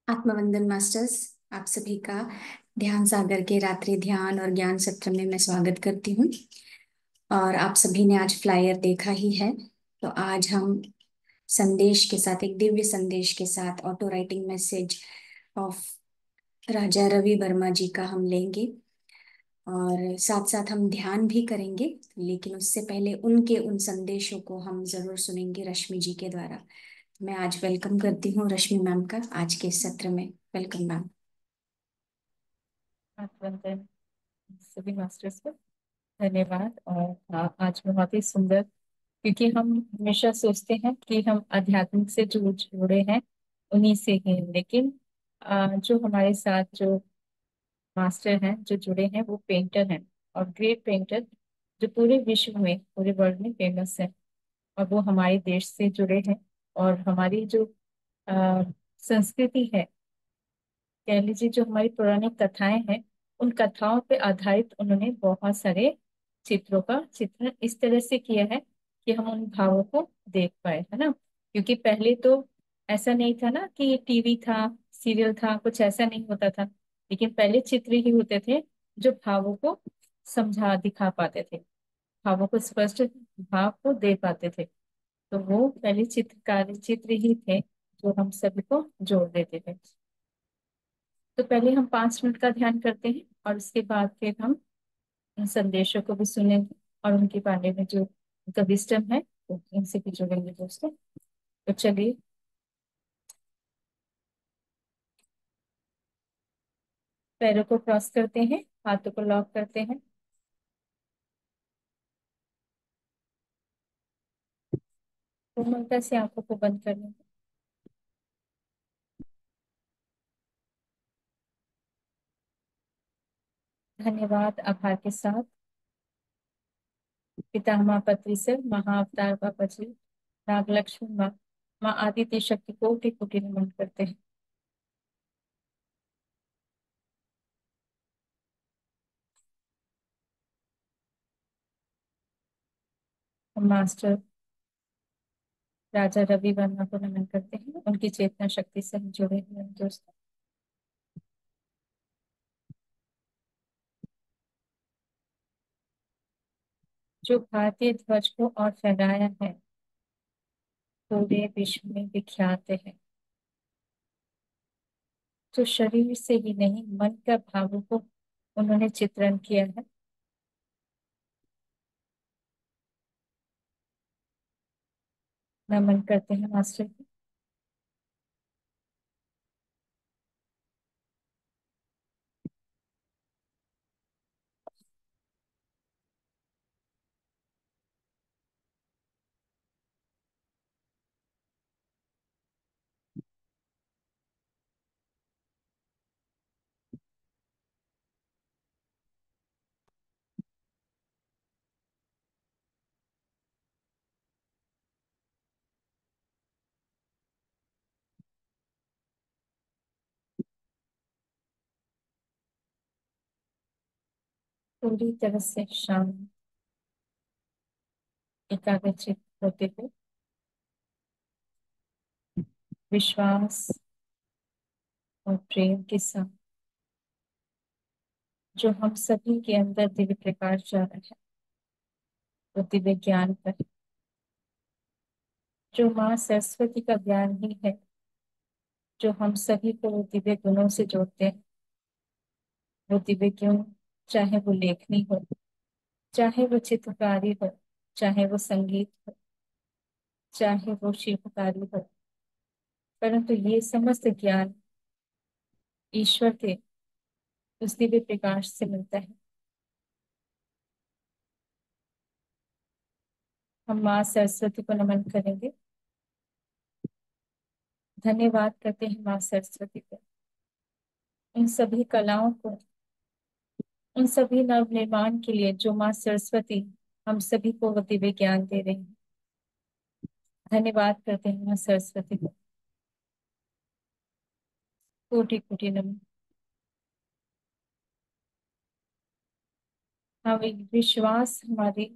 आत्मवंदन masters, आप सभी का ध्यान सागर के रात्रि ध्यान और ज्ञान सत्र में मैं स्वागत करती हूँ। और आप सभी ने आज फ्लायर देखा ही है। तो आज हम संदेश के साथ, एक दिव्य संदेश के साथ, auto writing message of Raja Ravi Varma जी का हम लेंगे। और साथ साथ हम ध्यान भी करेंगे, लेकिन उससे पहले उनके उन संदेशों को हम जरूर सुनेंगे रश्मि जी के द्वारा। मैं आज वेलकम करती हूँ रश्मि मैम का आज के इस सत्र में। Welcome ma'am. आत्मवंदन सभी मास्टर्स को धन्यवाद। और आज बहुत ही सुंदर, क्योंकि हम हमेशा सोचते हैं कि हम आध्यात्मिक से जो जुड़े हैं उन्हीं से ही, लेकिन जो हमारे साथ जो मास्टर हैं जो जुड़े हैं वो पेंटर हैं, और ग्रेट पेंटर जो पूरे विश्व में, पूरे वर्ल्ड में फेमस है। और वो हमारे देश से जुड़े हैं। और हमारी जो अ, संस्कृति है, कह लीजिए जो हमारी पौराणिक कथाएं हैं, उन कथाओं पे आधारित उन्होंने बहुत सारे चित्रों का चित्रण इस तरह से किया है कि हम उन भावों को देख पाए, है ना। क्योंकि पहले तो ऐसा नहीं था ना कि टीवी था, सीरियल था, कुछ ऐसा नहीं होता था। लेकिन पहले चित्र ही होते थे जो भावों को समझा दिखा पाते थे, भावों को स्पष्ट भाव को दे पाते थे। तो वो पहले चित्रकारी चित्र ही थे जो हम सभी को जोड़ देते थे। तो पहले हम 5 मिनट का ध्यान करते हैं, और उसके बाद फिर हम उन संदेशों को भी सुनेंगे, और उनके बारे में जो उनका विजडम है तो इनसे भी जुड़ेंगे दोस्तों। तो चलिए, पैरों को क्रॉस करते हैं, हाथों को लॉक करते हैं, कोमलता से आंखों को बंद कर लेंगे। धन्यवाद, आभार के साथ पितामह पत्री से महाअवतार बाबा जी, नागलक्ष्मी माँ, माँ आदित्य शक्ति को कोटि कोटि नमन करते हैं। हम मास्टर राजा रवि वर्मा को नमन करते हैं, उनकी चेतना शक्ति से हम जुड़े हुए हैं दोस्तों। जो भारतीय ध्वज को और फहराया है, पूरे विश्व में विख्यात है। जो शरीर से ही नहीं, मन का भावों को उन्होंने चित्रण किया है। नमन करते हैं मास्टर को। पूरी तरह से शांत, एकाग्रचित होते हुए, विश्वास और प्रेम के साथ, जो हम सभी के अंदर दिव्य प्रकाश जा रहा है, वो दिव्य ज्ञान पर, जो माँ सरस्वती का ज्ञान ही है, जो हम सभी को वो दिव्य गुणों से जोड़ते हैं। वो दिव्य गुण, चाहे वो लेखनी हो, चाहे वो चित्रकारी हो, चाहे वो संगीत हो, चाहे वो शिल्पकारी हो, परंतु ये समस्त ज्ञान ईश्वर के उस दिव्य प्रकाश से मिलता है। हम माँ सरस्वती को नमन करेंगे, धन्यवाद करते हैं माँ सरस्वती को, उन सभी कलाओं को, उन सभी नव निर्माण के लिए जो माँ सरस्वती हम सभी को वो दिव्य ज्ञान दे रही है। धन्यवाद करते हैं माँ सरस्वती को, कोटि कोटि नमन। हाँ, एक विश्वास हमारी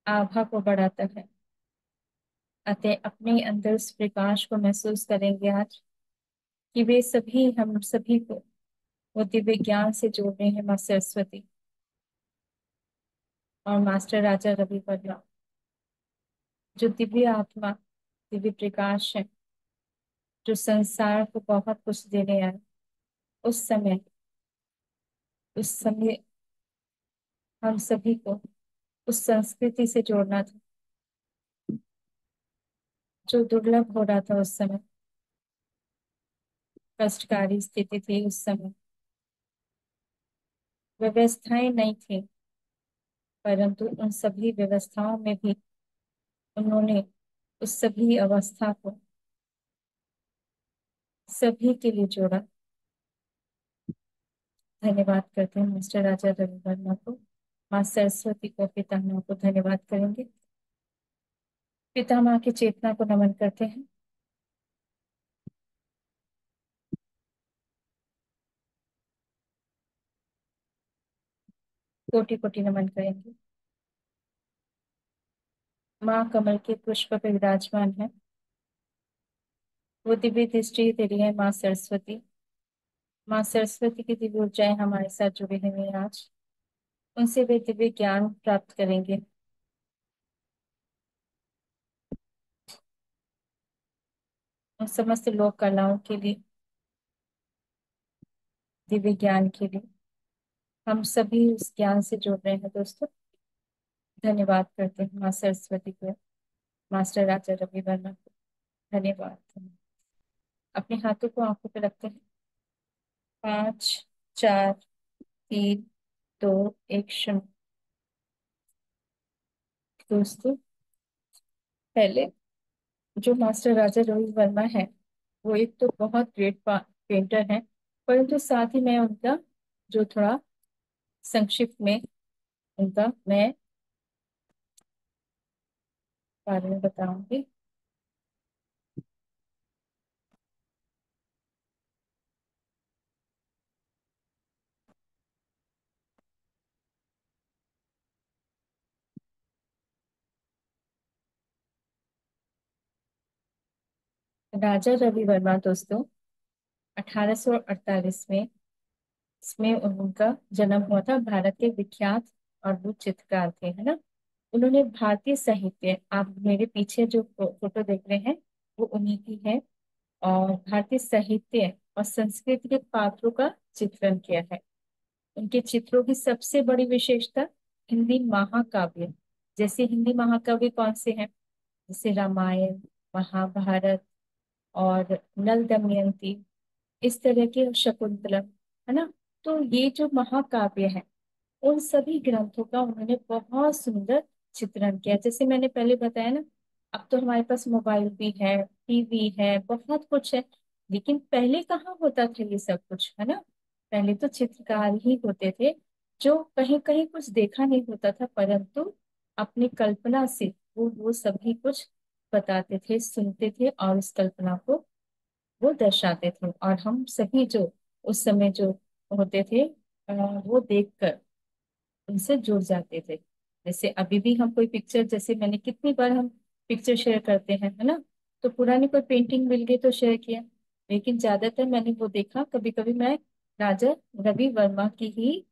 आभा को बढ़ाता है। अतः अपने अंदर उस प्रकाश को महसूस करेंगे आज, कि वे सभी हम सभी को वो दिव्य ज्ञान से जोड़ रहे हैं, माँ सरस्वती और मास्टर राजा रवि वर्मा, जो दिव्य आत्मा, दिव्य प्रकाश है, जो संसार को बहुत कुछ देने आए। उस समय, उस समय हम सभी को उस संस्कृति से जोड़ना था, जो दुर्लभ हो रहा था उस समय। कष्टकारी स्थिति थी उस समय, व्यवस्थाएं नहीं थी, परंतु उन सभी व्यवस्थाओं में भी उन्होंने उस सभी अवस्था को सभी के लिए जोड़ा। धन्यवाद करते हैं मिस्टर राजा रवि वर्मा को। माँ सरस्वती को, पितामह को धन्यवाद करेंगे। पितामह की चेतना को नमन करते हैं। कोटि कोटि नमन करेंगे। माँ कमल के पुष्प पे विराजमान है, वो दिव्य दृष्टि दे रही है माँ सरस्वती। माँ सरस्वती की दिव्य ऊर्जाएं हमारे साथ जुड़ी हुई हैं आज। उनसे वे दिव्य ज्ञान प्राप्त करेंगे। उन समस्त लोक कलाओं के लिए, दिव्य ज्ञान के लिए हम सभी उस ज्ञान से जुड़ रहे हैं दोस्तों। धन्यवाद करते हैं माँ सरस्वती को, मास्टर राजा रवि वर्मा को। धन्यवाद। अपने हाथों को आंखों पे रखते हैं। 5, 4, 3, 2, 1 शून्य। दोस्तों, पहले जो मास्टर राजा रवि वर्मा है, वो एक तो बहुत ग्रेट पेंटर हैं, परंतु साथ ही मैं उनका जो थोड़ा संक्षिप्त में उनका मैं बारे में बताऊंगी। राजा रवि वर्मा दोस्तों 1848 में इसमें उनका जन्म हुआ था। भारत के विख्यात और वो चित्रकार थे, है ना। उन्होंने भारतीय साहित्य, आप मेरे पीछे जो फोटो देख रहे हैं वो उन्हीं की है, और भारतीय साहित्य और संस्कृति के पात्रों का चित्रण किया है। उनके चित्रों की सबसे बड़ी विशेषता हिंदी महाकाव्य, जैसे हिंदी महाकाव्य कौन से हैं, जैसे रामायण, महाभारत और नल दमयंती, इस तरह के शकुंतला, है ना। तो ये जो महाकाव्य है, उन सभी ग्रंथों का उन्होंने बहुत सुंदर चित्रण किया। जैसे मैंने पहले बताया ना, अब तो हमारे पास मोबाइल भी है, टीवी है, बहुत कुछ है, लेकिन पहले कहाँ होता था ये सब कुछ, है ना। पहले तो चित्रकार ही होते थे, जो कहीं कहीं कुछ देखा नहीं होता था, परंतु अपनी कल्पना से वो सभी कुछ बताते थे, सुनते थे, और उस कल्पना को वो दर्शाते थे, और हम सभी जो उस समय जो होते थे, वो देखकर उनसे जुड़ जाते थे। जैसे अभी भी हम कोई पिक्चर, जैसे मैंने कितनी बार हम पिक्चर शेयर करते हैं, है ना। तो पुरानी कोई पेंटिंग मिल गई तो शेयर किया, लेकिन ज्यादातर मैंने वो देखा, कभी कभी मैं राजा रवि वर्मा की ही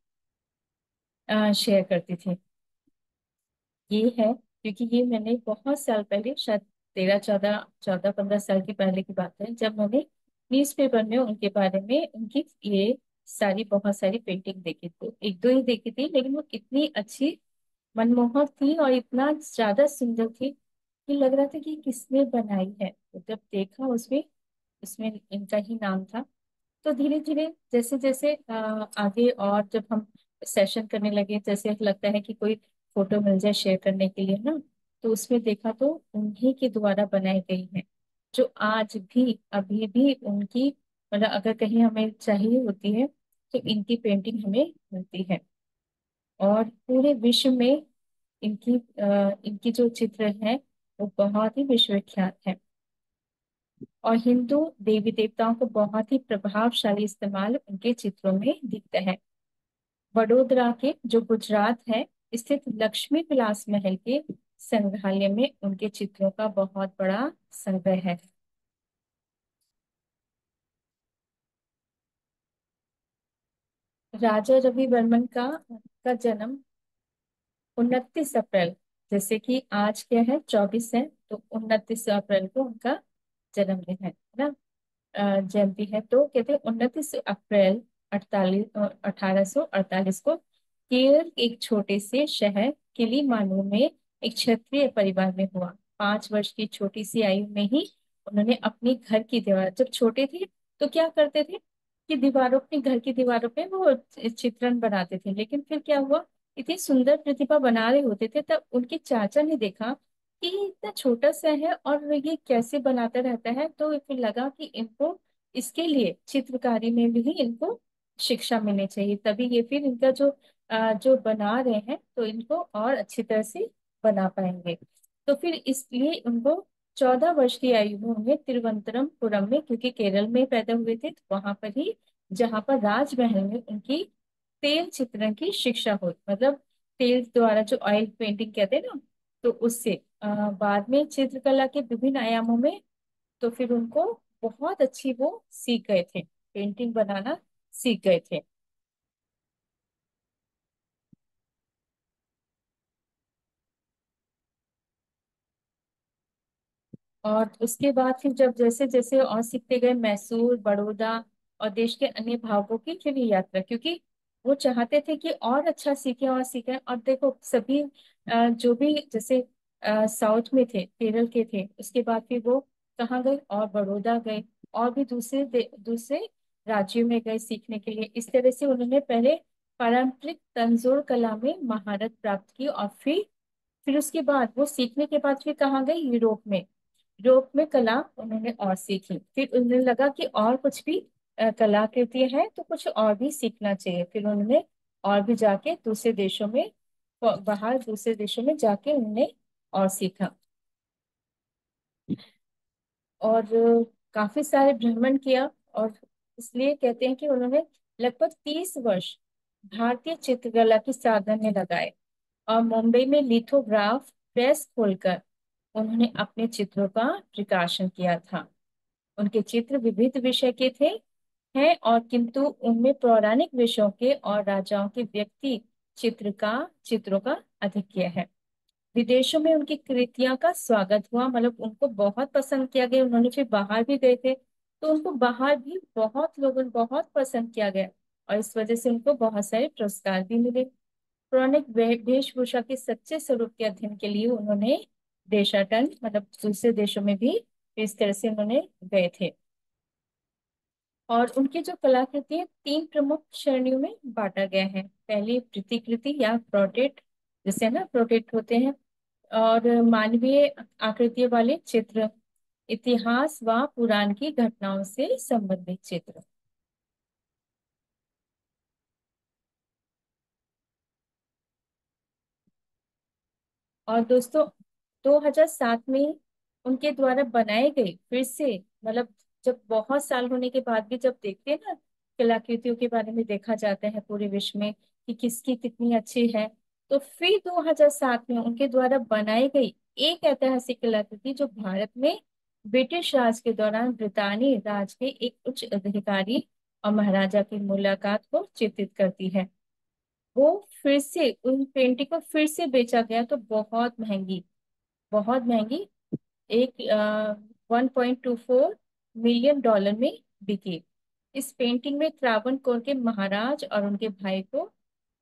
शेयर करती थी। ये है क्योंकि ये मैंने बहुत साल पहले, शायद 13, 14, 14, 15 साल की पहले की बात है, जब मैंने न्यूज़पेपर में उनके बारे में, उनकी ये सारी बहुत सारी पेंटिंग देखी थी। एक दो ही देखी थी, लेकिन वो इतनी अच्छी, मनमोहक थी और इतना ज्यादा सुंदर थी कि लग रहा था कि किसने बनाई है। तो जब देखा उसमें, उसमें इनका ही नाम था। तो धीरे धीरे जैसे जैसे आगे, और जब हम सेशन करने लगे, जैसे लगता है कि कोई फोटो मिल जाए शेयर करने के लिए ना, तो उसमें देखा तो उन्हीं के द्वारा बनाई गई है, जो आज भी अभी भी उनकी, मतलब अगर कहीं हमें चाहिए होती है तो इनकी पेंटिंग हमें मिलती है। और पूरे विश्व में इनकी जो चित्र है वो बहुत ही विश्वविख्यात है, और हिंदू देवी देवताओं को बहुत ही प्रभावशाली इस्तेमाल उनके चित्रों में दिखता है। वडोदरा के, जो गुजरात है, स्थित लक्ष्मी विलास महल के संग्रहालय में उनके चित्रों का बहुत बड़ा संग्रह है। राजा रवि वर्मन का जन्म 29 अप्रैल, जैसे कि आज क्या है 24 है, तो 29 अप्रैल को उनका जन्मदिन है ना, जयंती है। तो कहते हैं 29 अप्रैल 1848 को केरल के एक छोटे से शहर किलीमानू में एक क्षत्रिय परिवार में हुआ। 5 वर्ष की छोटी सी आयु में ही उन्होंने अपनी घर की दीवार, जब छोटे थे तो क्या करते थे कि दीवारों, अपनी घर की दीवारों पे वो चित्रण बनाते थे। लेकिन फिर क्या हुआ, इतनी सुंदर प्रतिभा बना रहे होते थे, तब उनके चाचा ने देखा कि ये इतना छोटा सा है और ये कैसे बनाता रहता है, तो फिर लगा कि इनको इसके लिए चित्रकारी में भी इनको शिक्षा मिलनी चाहिए, तभी ये फिर इनका जो बना रहे हैं तो इनको और अच्छी तरह से बना पाएंगे। तो फिर इसलिए उनको 14 वर्ष की आयु में उन्हें तिरुवनंतपुरम में, क्योंकि केरल में पैदा हुए थे, तो वहां पर ही, जहां पर राजमहल में उनकी तेल चित्रण की शिक्षा हुई, मतलब तेल द्वारा जो ऑयल पेंटिंग कहते हैं ना, तो उससे बाद में चित्रकला के विभिन्न आयामों में, तो फिर उनको बहुत अच्छी वो सीख गए थे, पेंटिंग बनाना सीख गए थे। और उसके बाद फिर जब जैसे जैसे और सीखते गए, मैसूर, बड़ौदा और देश के अन्य भागों की फिर ये यात्रा, क्योंकि वो चाहते थे कि और अच्छा सीखें और सीखें। और देखो सभी जो भी जैसे साउथ में थे, केरल के थे, उसके बाद फिर वो कहाँ गए, और बड़ौदा गए, और भी दूसरे राज्यों में गए सीखने के लिए। इस तरह से उन्होंने पहले पारंपरिक तंजोर कला में महारत प्राप्त की, और फिर उसके बाद वो सीखने के बाद फिर कहाँ गए, यूरोप में। यूरोप में कला उन्होंने और सीखी, फिर उन्हें लगा कि और कुछ भी कलाकृति है तो कुछ और भी सीखना चाहिए। फिर उन्होंने और भी जाके दूसरे देशों में, बाहर दूसरे देशों में जाके उन्होंने और सीखा। और काफी सारे भ्रमण किया, और इसलिए कहते हैं कि उन्होंने लगभग 30 वर्ष भारतीय चित्रकला की साधना में लगाए, और मुंबई में लिथोग्राफ प्रेस खोलकर उन्होंने अपने चित्रों का प्रकाशन किया था। उनके चित्र विविध विषय के थे हैं, और किंतु उनमें पौराणिक विषयों के और राजाओं के व्यक्ति चित्रों का अधिक्य है। विदेशों में उनकी कृतियां का स्वागत हुआ, मतलब उनको बहुत पसंद किया गया। उन्होंने फिर बाहर भी गए थे, तो उनको बाहर भी बहुत लोगों ने बहुत पसंद किया गया, और इस वजह से उनको बहुत सारे पुरस्कार भी मिले। पौराणिक वेशभूषा के सच्चे स्वरूप के अध्ययन के लिए उन्होंने देशाटन, मतलब दूसरे देशों में भी इस तरह से उन्होंने गए थे। और उनकी जो कलाकृति है 3 प्रमुख श्रेणियों में बांटा गया है। पहली प्रतिकृति या प्रोटेट, जैसे ना प्रोटेट होते हैं, और मानवीय आकृतियों वाले चित्र, इतिहास व पुराण की घटनाओं से संबंधित चित्र। और दोस्तों 2007 में उनके द्वारा बनाए गए फिर से, मतलब जब बहुत साल होने के बाद भी जब देखते हैं ना, कलाकृतियों के बारे में देखा जाता है पूरे विश्व में कि किसकी कितनी अच्छी है, तो फिर 2007 में उनके द्वारा बनाई गई एक ऐतिहासिक कलाकृति जो भारत में ब्रिटिश राज के दौरान ब्रितानी राज के एक उच्च अधिकारी और महाराजा की मुलाकात को चित्रित करती है, वो फिर से उन पेंटिंग को फिर से बेचा गया, तो बहुत महंगी, एक 1.24 मिलियन डॉलर में बिकी। इस पेंटिंग में त्रावणकोर के महाराज और उनके भाई को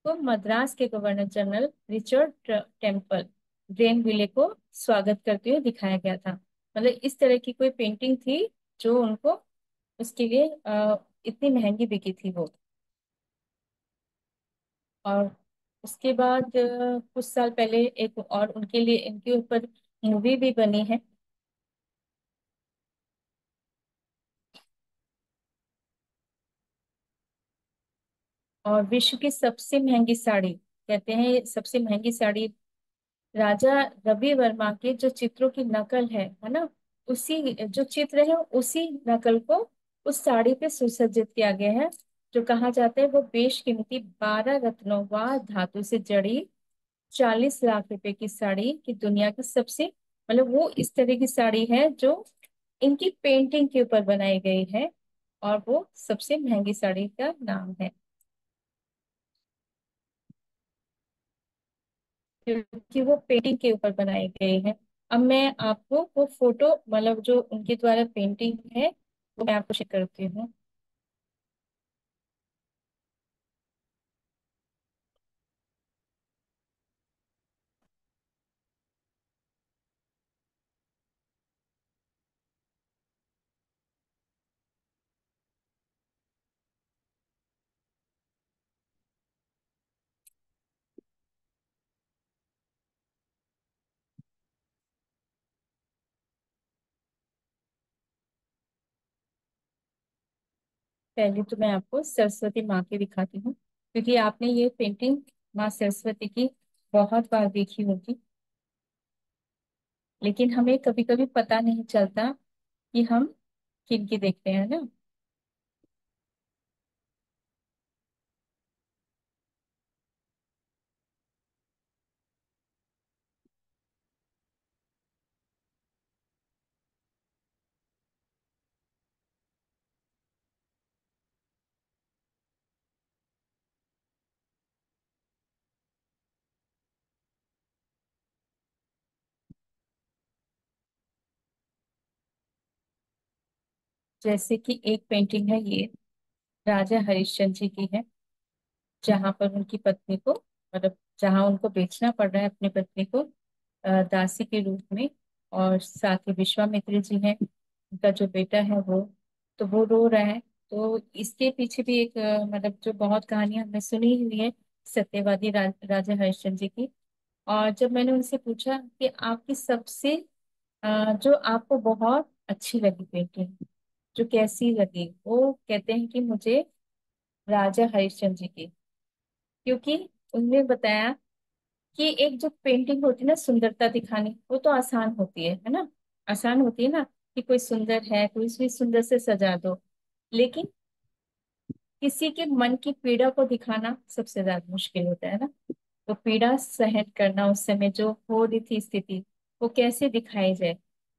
मद्रास के गवर्नर जनरल रिचर्ड टेम्पल ग्रेनविले को स्वागत करते हुए दिखाया गया था। मतलब इस तरह की कोई पेंटिंग थी जो उनको, उसके लिए इतनी महंगी बिकी थी वो। और उसके बाद कुछ साल पहले एक और उनके लिए, इनके ऊपर मूवी भी बनी है। और विश्व की सबसे महंगी साड़ी, कहते हैं ये सबसे महंगी साड़ी, राजा रवि वर्मा के जो चित्रों की नकल है ना, उसी जो चित्र है उसी नकल को उस साड़ी पे सुसज्जित किया गया है। जो कहा जाता है वो बेशकीमती 12 रत्नों व धातु से जड़ी 40 लाख रुपए की साड़ी की दुनिया की सबसे, मतलब वो इस तरह की साड़ी है जो इनकी पेंटिंग के ऊपर बनाई गई है, और वो सबसे महंगी साड़ी का नाम है। क्योंकि वो पेंटिंग के ऊपर बनाए गए हैं। अब मैं आपको वो फोटो, मतलब जो उनके द्वारा पेंटिंग है, वो मैं आपको शेयर करती हूँ। पहले तो मैं आपको सरस्वती माँ की दिखाती हूँ, क्योंकि आपने ये पेंटिंग माँ सरस्वती की बहुत बार देखी होगी, लेकिन हमें कभी कभी पता नहीं चलता कि हम किनकी देख रहे हैं ना। जैसे कि एक पेंटिंग है ये, राजा हरिश्चंद्र जी की है, जहां पर उनकी पत्नी को, मतलब जहां उनको बेचना पड़ रहा है अपनी पत्नी को दासी के रूप में, और साथ ही विश्वामित्र जी हैं, उनका जो बेटा है वो, तो वो रो रहा है। तो इसके पीछे भी एक मतलब जो बहुत कहानियां हमने सुनी हुई है सत्यवादी राजा हरिश्चंद्र जी की। और जब मैंने उनसे पूछा कि आपकी सबसे जो आपको बहुत अच्छी लगी पेंटिंग, जो कैसी लगी, वो कहते हैं कि मुझे राजा हरिश्चंद्र जी की, क्योंकि उनने बताया कि एक जो पेंटिंग होती है ना, सुंदरता दिखानी, वो तो आसान होती है ना। आसान होती है ना, कि कोई सुंदर है तो इसमें सुंदर से सजा दो, लेकिन किसी के मन की पीड़ा को दिखाना सबसे ज्यादा मुश्किल होता है ना। तो पीड़ा सहन करना, उस समय जो हो रही थी स्थिति, वो कैसे दिखाई जाए,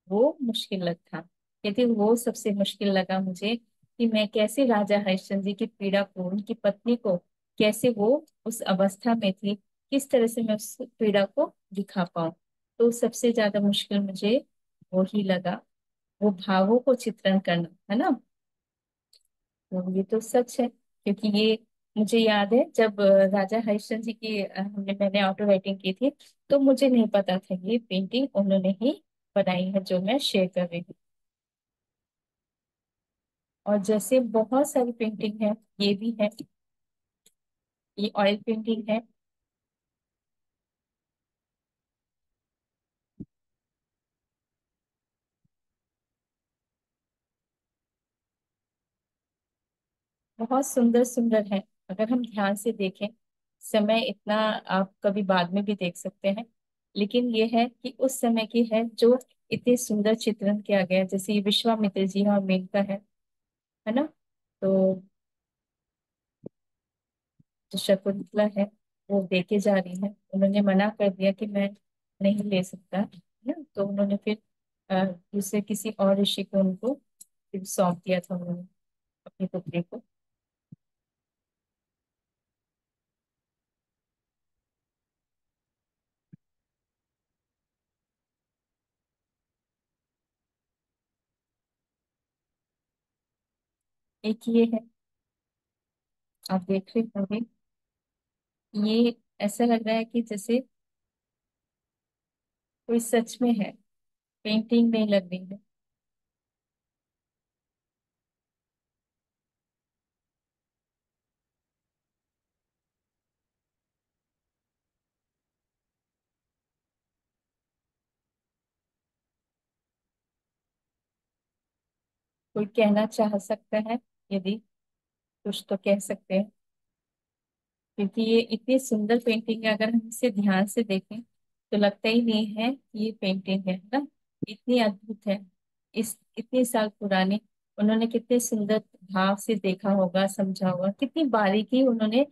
वो मुश्किल था। कहती वो सबसे मुश्किल लगा मुझे, कि मैं कैसे राजा हरिश्चंद्र जी की पीड़ा को, उनकी पत्नी को, कैसे वो उस अवस्था में थी, किस तरह से मैं उस पीड़ा को दिखा पाऊं। तो सबसे ज्यादा मुश्किल मुझे वो ही लगा, वो भावों को चित्रण करना, है ना। तो ये तो सच है, क्योंकि ये मुझे याद है जब राजा हरिश्चंद्र जी की मैंने ऑटो राइटिंग की थी, तो मुझे नहीं पता था ये पेंटिंग उन्होंने ही बनाई है जो मैं शेयर कर रही हूँ। और जैसे बहुत सारी पेंटिंग है, ये भी है, ये ऑयल पेंटिंग है। बहुत सुंदर सुंदर है, अगर हम ध्यान से देखें। समय इतना आप कभी बाद में भी देख सकते हैं, लेकिन ये है कि उस समय की है जो इतने सुंदर चित्रण किया गया है। जैसे ये विश्वामित्र जी और मेनका है ना। तो जो शकुंतला है, वो देके जा रही है, उन्होंने मना कर दिया कि मैं नहीं ले सकता, है ना। तो उन्होंने फिर दूसरे किसी और ऋषि को उनको फिर सौंप दिया था उन्होंने, अपनी पुत्री को। एक ये है, आप देख रहे होंगे, ये ऐसा लग रहा है कि जैसे कोई सच में है, पेंटिंग नहीं लग रही है। कोई कहना चाह सकता है, यदि कुछ तो कह सकते हैं, क्योंकि ये इतनी सुंदर पेंटिंग है, अगर हम इसे ध्यान से देखें तो लगता ही नहीं है कि ये पेंटिंग है ना। इतनी अद्भुत है, इस इतने साल पुरानी, उन्होंने कितने सुंदर भाव से देखा होगा, समझा होगा, कितनी बारीकी उन्होंने,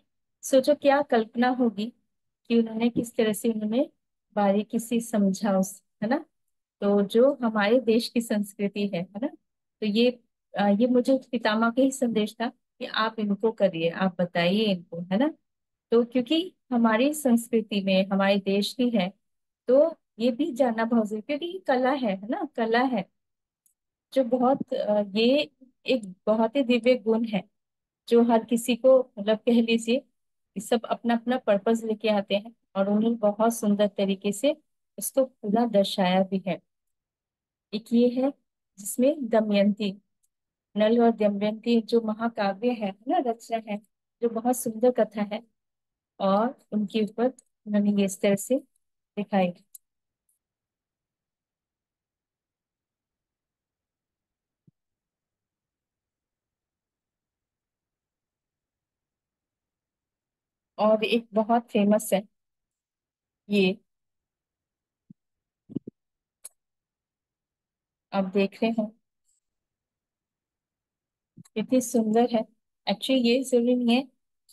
सोचो क्या कल्पना होगी कि उन्होंने किस तरह से उन्होंने बारीकी से समझा उस, है ना। तो जो हमारे देश की संस्कृति है ना, तो ये मुझे पितामह का ही संदेश था कि आप इनको करिए, आप बताइए इनको, है ना। तो क्योंकि हमारी संस्कृति में हमारे देश की है, तो ये भी जानना बहुत जरूरी, क्योंकि ये कला है ना, कला है जो बहुत ये एक बहुत ही दिव्य गुण है, जो हर किसी को मतलब कह लीजिए ये सब अपना अपना पर्पस लेके आते हैं, और उन्हें बहुत सुंदर तरीके से इसको पूरा दर्शाया भी है। एक ये है जिसमें दमयंती, नल और दमयंती जो महाकाव्य है ना, रचना है, जो बहुत सुंदर कथा है, और उनके ऊपर उन्होंने ये इस तरह से दिखाई। और एक बहुत फेमस है ये, आप देख रहे हो कितनी सुंदर है। एक्चुअली ये जरूरी नहीं है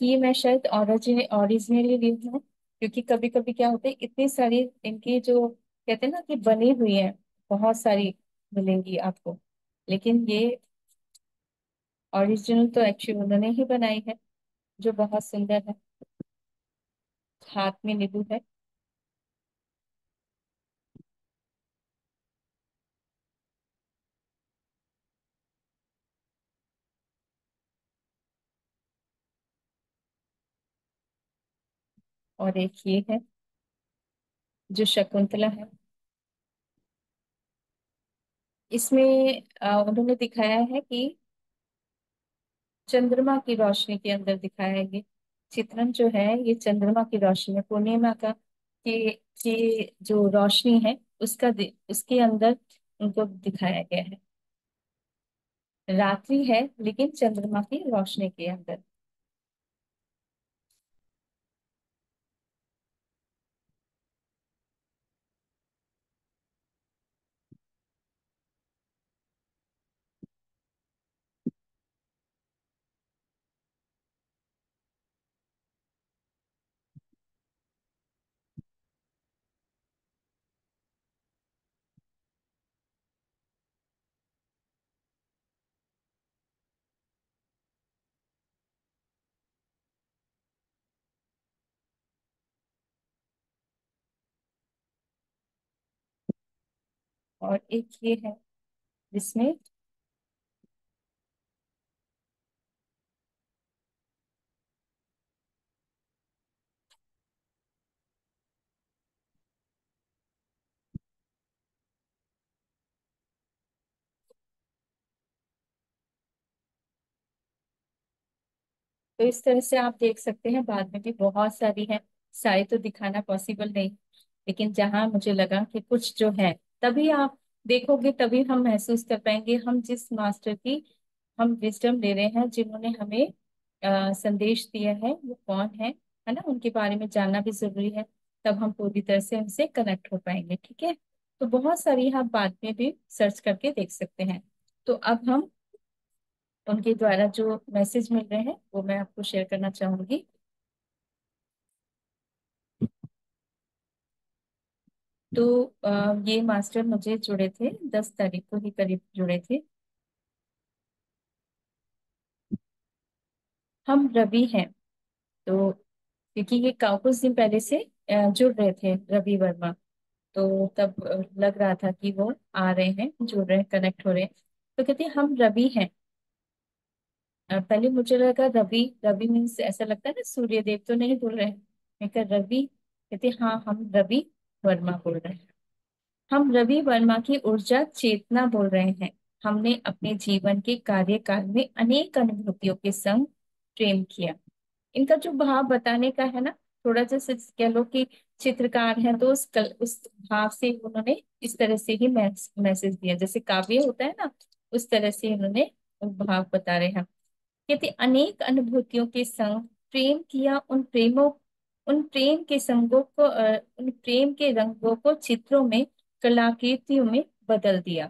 कि ये मैं शायद ओरिजिनली ली हूँ, क्योंकि कभी कभी क्या होता है, इतनी सारी इनकी जो कहते हैं ना कि बनी हुई है, बहुत सारी मिलेंगी आपको, लेकिन ये ओरिजिनल तो एक्चुअली उन्होंने ही बनाई है, जो बहुत सुंदर है। हाथ में नींबू है। और एक ये है जो शकुंतला है। इसमें उन्होंने दिखाया है कि चंद्रमा की रोशनी के अंदर दिखाया है, ये चित्रण जो है ये चंद्रमा की रोशनी में, पूर्णिमा का की जो रोशनी है उसके अंदर उनको दिखाया गया है। रात्रि है लेकिन चंद्रमा की रोशनी के अंदर। और एक ये है जिसमें तो इस तरह से आप देख सकते हैं, बाद में भी बहुत सारी है, सारी तो दिखाना पॉसिबल नहीं, लेकिन जहां मुझे लगा कि कुछ जो है, तभी आप देखोगे तभी हम महसूस कर पाएंगे हम जिस मास्टर की हम विजडम ले रहे हैं, जिन्होंने हमें संदेश दिया है वो कौन है ना, उनके बारे में जानना भी जरूरी है, तब हम पूरी तरह से उनसे कनेक्ट हो पाएंगे। ठीक है, तो बहुत सारी आप बाद में भी सर्च करके देख सकते हैं। तो अब हम उनके द्वारा जो मैसेज मिल रहे हैं वो मैं आपको शेयर करना चाहूंगी। तो ये मास्टर मुझे जुड़े थे, 10 तारीख को ही करीब जुड़े थे। हम रवि हैं, तो क्योंकि ये कुछ दिन पहले से जुड़ रहे थे रवि वर्मा, तो तब लग रहा था कि वो आ रहे हैं, जुड़ रहे हैं, कनेक्ट हो रहे हैं। तो कहते हैं हम रवि हैं। पहले मुझे लगा रवि, रवि मीन्स ऐसा लगता है ना सूर्य देव, तो नहीं बोल रहे हैं। मैं कहा रवि, कहते हाँ हम रवि वर्मा बोल रहे हैं। हम रवि वर्मा की ऊर्जा चेतना बोल रहे हैं। हमने अपने जीवन के कार्यकाल में अनेक अनुभूतियों के संग प्रेम किया। इनका जो भाव बताने का है ना, थोड़ा जैसे कह लो कि चित्रकार है, तो उस भाव से उन्होंने इस तरह से ही मैसेज दिया, जैसे काव्य होता है ना, उस तरह से उन्होंने भाव बता रहे हैं। कहते अनेक अनुभूतियों के संग प्रेम किया, उन प्रेम के संगों को उन प्रेम के रंगों को चित्रों में, कलाकृतियों में बदल दिया।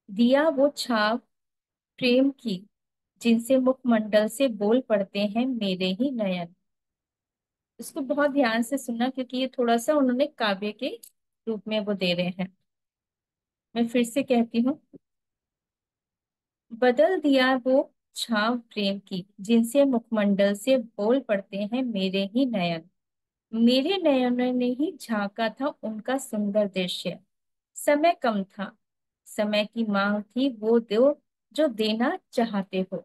दिया वो छाप प्रेम की, जिनसे मुखमंडल से बोल पड़ते हैं मेरे ही नयन। इसको बहुत ध्यान से सुनना, क्योंकि ये थोड़ा सा उन्होंने काव्य के रूप में वो दे रहे हैं। मैं फिर से कहती हूँ, बदल दिया वो छाव प्रेम की, जिनसे मुखमंडल से बोल पड़ते हैं मेरे ही नयन। मेरे नयनों ने ही झांका था उनका सुंदर दृश्य। समय कम था, समय की मांग थी, वो दो जो देना चाहते हो।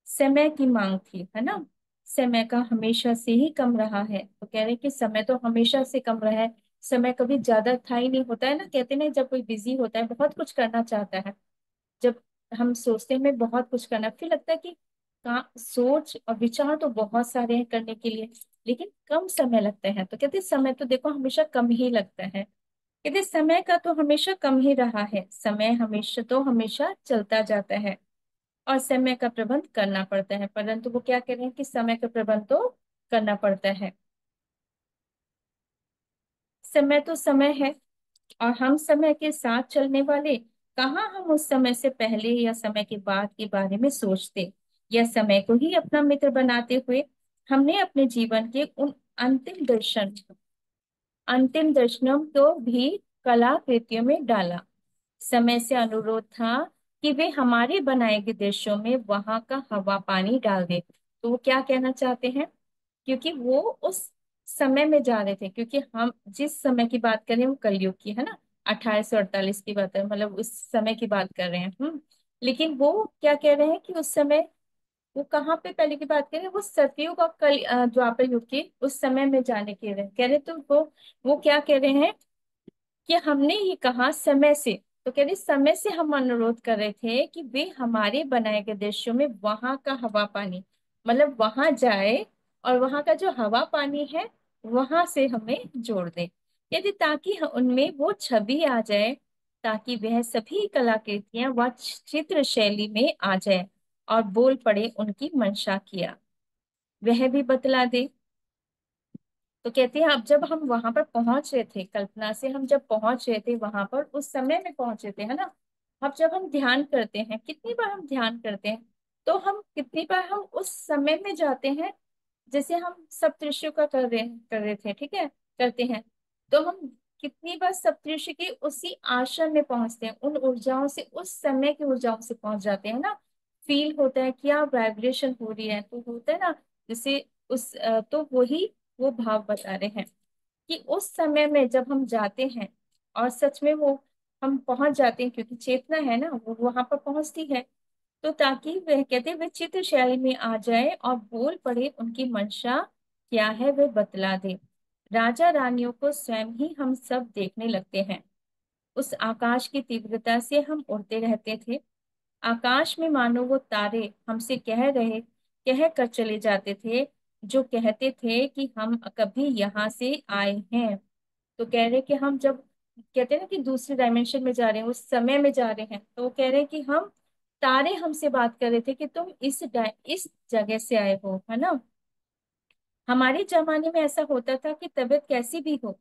समय की मांग थी, है ना। समय का हमेशा से ही कम रहा है, तो कह रहे हैं कि समय तो हमेशा से कम रहा है। समय कभी ज्यादा था ही नहीं, होता है ना, कहते नहीं, जब कोई बिजी होता है, बहुत कुछ करना चाहता है, जब हम सोचते हैं हमें बहुत कुछ करना, फिर लगता है कि सोच और विचार तो बहुत सारे हैं करने के लिए, लेकिन कम समय लगता है। तो कहते हैं समय तो देखो हमेशा कम ही लगता है। कहते हैं समय का तो हमेशा कम ही रहा है, समय हमेशा तो हमेशा चलता जाता है, और समय का प्रबंध करना पड़ता है। परंतु वो क्या कह रहे हैं कि समय का प्रबंध तो करना पड़ता है। समय तो समय है, और हम समय के साथ चलने वाले, कहाँ हम उस समय से पहले या समय के बाद के बारे में सोचते, या समय को ही अपना मित्र बनाते हुए हमने अपने जीवन के उन अंतिम दर्शनों को भी कलाकृतियों में डाला। समय से अनुरोध था कि वे हमारे बनाए गए देशों में वहां का हवा पानी डाल दे। तो वो क्या कहना चाहते हैं, क्योंकि वो उस समय में जा रहे थे, क्योंकि हम जिस समय की बात करें वो कलयुग की है ना, 1848 की बात है, मतलब उस समय की बात कर रहे हैं। लेकिन वो क्या कह रहे हैं कि उस समय वो कहाँ पे पहले की बात करें, वो सतयुग और द्वापर युग के उस समय में जाने के रहे कह रहे, तो वो क्या कह रहे हैं कि हमने ये कहा समय से, तो कह रहे समय से हम अनुरोध कर रहे थे कि वे हमारे बनाए गए देशों में वहां का हवा पानी, मतलब वहां जाए, और वहां का जो हवा पानी है वहां से हमें जोड़ दे, यदि ताकि उनमें वो छवि आ जाए, ताकि वह सभी कलाकृतियां वह चित्र शैली में आ जाए, और बोल पड़े उनकी मंशा किया वह भी बतला दे। तो कहते हैं अब जब हम वहां पर पहुंच रहे थे, कल्पना से हम जब पहुंच रहे थे वहां पर, उस समय में पहुंचे थे, है ना। अब जब हम ध्यान करते हैं, कितनी बार हम ध्यान करते हैं, तो हम कितनी बार हम उस समय में जाते हैं, जैसे हम सप्तऋषियों का कर रहे थे, ठीक है, करते हैं, तो हम कितनी बार सप्तऋषि के उसी आश्रम में पहुंचते हैं, उन ऊर्जाओं से, उस समय की ऊर्जाओं से पहुंच जाते हैं ना। फील होता है क्या वाइब्रेशन हो रही है, तो होता है ना, जैसे तो वही वो भाव बता रहे हैं कि उस समय में जब हम जाते हैं, और सच में वो हम पहुंच जाते हैं, क्योंकि चेतना है ना वो वहां पर पहुंचती है, तो ताकि वह कहते हैं, वह चित्र शैली में आ जाए और बोल पड़े उनकी मंशा क्या है वह बतला दे। राजा रानियों को स्वयं ही हम सब देखने लगते हैं, उस आकाश की तीव्रता से हम उड़ते रहते थे। आकाश में मानो वो तारे हमसे कह कर चले जाते थे, जो कहते थे कि हम कभी यहाँ से आए हैं। तो कह रहे कि हम जब कहते हैं ना कि दूसरे डायमेंशन में जा रहे हैं, उस समय में जा रहे हैं, तो वो कह रहे हैं कि हम, तारे हमसे बात कर रहे थे कि तुम इस जगह से आए हो, है ना। हमारे जमाने में ऐसा होता था कि तबीयत कैसी भी हो,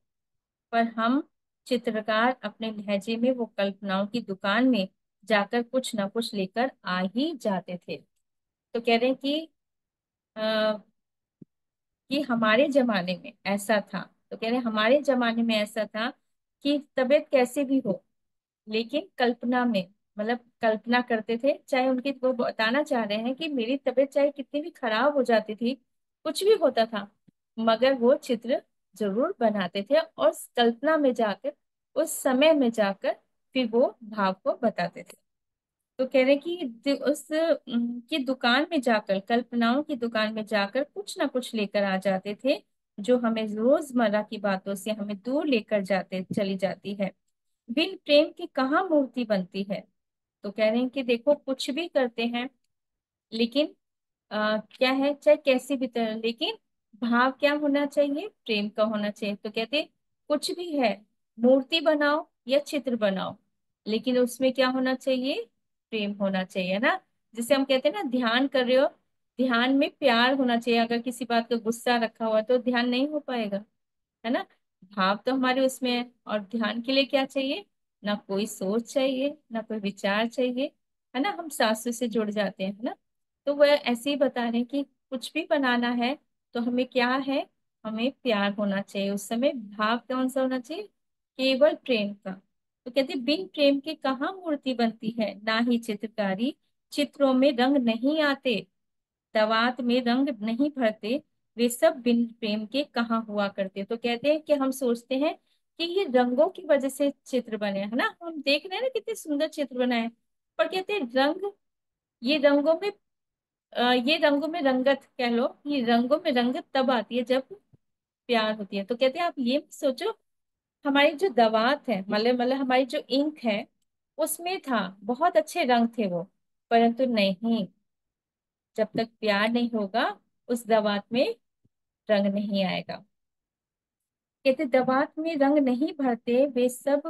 पर हम चित्रकार अपने लहजे में वो कल्पनाओं की दुकान में जाकर कुछ ना कुछ लेकर आ ही जाते थे। तो कह रहे हैं कि हमारे जमाने में ऐसा था, तो कह रहे हैं हमारे जमाने में ऐसा था कि तबीयत कैसे भी हो, लेकिन कल्पना में, मतलब कल्पना करते थे, चाहे उनकी, वो बताना चाह रहे हैं कि मेरी तबीयत चाहे कितनी भी खराब हो जाती थी, कुछ भी होता था, मगर वो चित्र जरूर बनाते थे, और कल्पना में जाकर, उस समय में जाकर फिर वो भाव को बताते थे। तो कह रहे कि उस की दुकान में जाकर, कल्पनाओं की दुकान में जाकर कुछ ना कुछ लेकर आ जाते थे, जो हमें रोजमर्रा की बातों से हमें दूर लेकर जाते चली जाती है। बिन प्रेम की कहाँ मूर्ति बनती है। तो कह रहे हैं कि देखो कुछ भी करते हैं, लेकिन क्या है, चाहे कैसी भी तरह, लेकिन भाव क्या होना चाहिए, प्रेम का होना चाहिए। तो कहते हैं, कुछ भी है, मूर्ति बनाओ या चित्र बनाओ, लेकिन उसमें क्या होना चाहिए, प्रेम होना चाहिए ना। जैसे हम कहते हैं ना, ध्यान कर रहे हो, ध्यान में प्यार होना चाहिए, अगर किसी बात का गुस्सा रखा हुआ है तो ध्यान नहीं हो पाएगा, है ना। भाव तो हमारे उसमें है, और ध्यान के लिए क्या चाहिए, ना कोई सोच चाहिए, ना कोई विचार चाहिए, है ना, हम शास्त्र से जुड़ जाते हैं, है ना। तो वह ऐसे ही बता रहे हैं कि कुछ भी बनाना है तो हमें क्या है, हमें प्यार होना चाहिए, उस समय भाव कौन सा होना चाहिए, केवल प्रेम का। तो कहते बिन प्रेम के कहाँ मूर्ति बनती है, ना ही चित्रकारी चित्रों में रंग नहीं आते, दवात में रंग नहीं भरते, वे सब बिन प्रेम के कहाँ हुआ करते। तो कहते हैं कि हम सोचते हैं कि ये रंगों की वजह से चित्र बने, है ना, हम देख रहे हैं ना कितने सुंदर चित्र बनाए, पर कहते हैं रंग, ये रंगों में ये रंगों में रंगत कह लो, ये रंगों में रंगत तब आती है जब प्यार होती है। तो कहते हैं आप ये सोचो, हमारी जो दवात है, मतलब हमारी जो इंक है, उसमें था बहुत अच्छे रंग थे वो, परंतु नहीं, जब तक प्यार नहीं होगा उस दवात में रंग नहीं आएगा। कहते दवात में रंग नहीं भरते, वे सब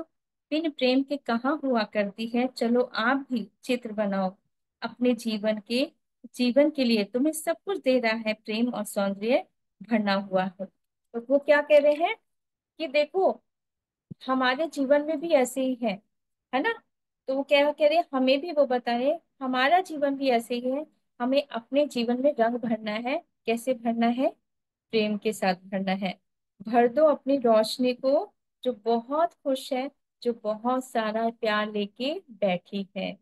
बिन प्रेम के कहाँ हुआ करती है। चलो आप भी चित्र बनाओ अपने जीवन के लिए, तुम्हें सब कुछ दे रहा है प्रेम और सौंदर्य भरना हुआ है। तो वो क्या कह रहे हैं कि देखो, हमारे जीवन में भी ऐसे ही है ना। तो वो क्या कह रहे हैं, हमें भी वो बता रहे हैं, हमारा जीवन भी ऐसे ही है, हमें अपने जीवन में रंग भरना है। कैसे भरना है? प्रेम के साथ भरना है। भर दो अपनी रोशनी को, जो बहुत खुश है, जो बहुत सारा प्यार लेके बैठी है।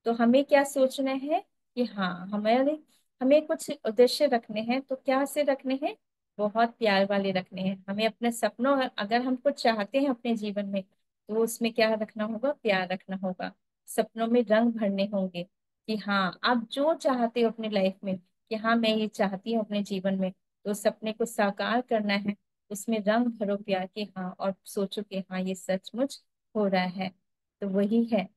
तो हमें क्या सोचना है कि हाँ, हमारे हमें कुछ उद्देश्य रखने हैं, तो क्या से रखने हैं? बहुत प्यार वाले रखने हैं। हमें अपने सपनों, अगर हम कुछ चाहते हैं अपने जीवन में, तो उसमें क्या रखना होगा? प्यार रखना होगा। सपनों में रंग भरने होंगे कि हाँ, आप जो चाहते हो अपनी लाइफ में, कि हाँ मैं ये चाहती हूँ अपने जीवन में, तो सपने को साकार करना है। उसमें रंग भरो प्यार के, हाँ, और सोचो कि हाँ ये सचमुच हो रहा है। तो वही है।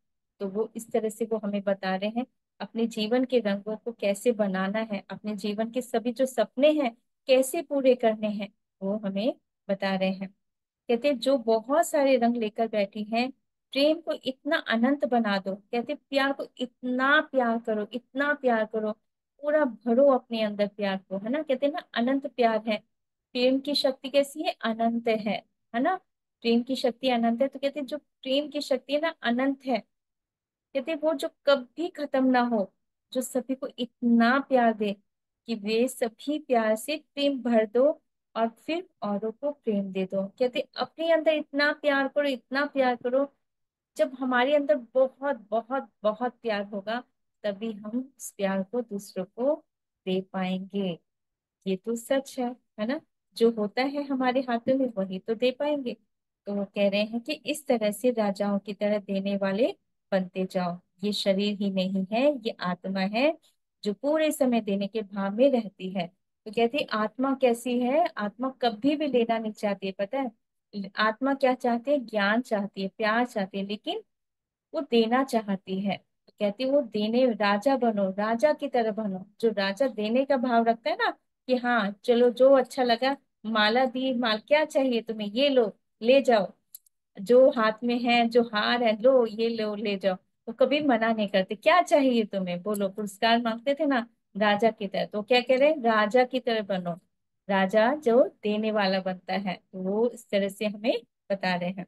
तो वो इस तरह से वो हमें बता रहे हैं अपने जीवन के रंगों को कैसे बनाना है, अपने जीवन के सभी जो सपने हैं कैसे पूरे करने हैं, वो हमें बता रहे हैं। कहते जो बहुत सारे रंग लेकर बैठी हैं, प्रेम को इतना अनंत बना दो। कहते प्यार को इतना प्यार करो, इतना प्यार करो, पूरा भरो अपने अंदर प्यार को, है ना। कहते ना अनंत प्यार है। प्रेम की शक्ति कैसी है? अनंत है ना। प्रेम की शक्ति अनंत है। तो कहते जो प्रेम की शक्ति है ना, अनंत है। कहते वो जो कभी खत्म ना हो, जो सभी को इतना प्यार दे कि वे सभी प्यार से प्रेम भर दो, और फिर औरों को प्रेम दे दो। कहते अपने अंदर इतना प्यार करो, इतना प्यार करो, जब हमारे अंदर बहुत बहुत बहुत प्यार होगा, तभी हम उस प्यार को दूसरों को दे पाएंगे। ये तो सच है ना। जो होता है हमारे हाथों में वही तो दे पाएंगे। तो वो कह रहे हैं कि इस तरह से राजाओं की तरह देने वाले बनते जाओ। ये शरीर ही नहीं है, ये आत्मा है, जो पूरे समय देने के भाव में रहती है। तो कहती है, आत्मा कैसी है? आत्मा कभी भी लेना नहीं चाहती है, पता है। आत्मा क्या चाहती है? ज्ञान चाहती है, प्यार चाहती है, लेकिन वो देना चाहती है। तो कहती है, वो देने, राजा बनो, राजा की तरह बनो। जो राजा देने का भाव रखता है ना, कि हाँ चलो जो अच्छा लगा, माला दी, माल क्या चाहिए तुम्हें, ये लो, ले जाओ, जो हाथ में है, जो हार है, लो ये लो, ले जाओ। तो कभी मना नहीं करते, क्या चाहिए तुम्हें बोलो, पुरस्कार मांगते थे ना, राजा की तरह। तो क्या कह रहे हैं? राजा की तरह बनो। राजा जो देने वाला बनता है, तो वो इस तरह से हमें बता रहे हैं।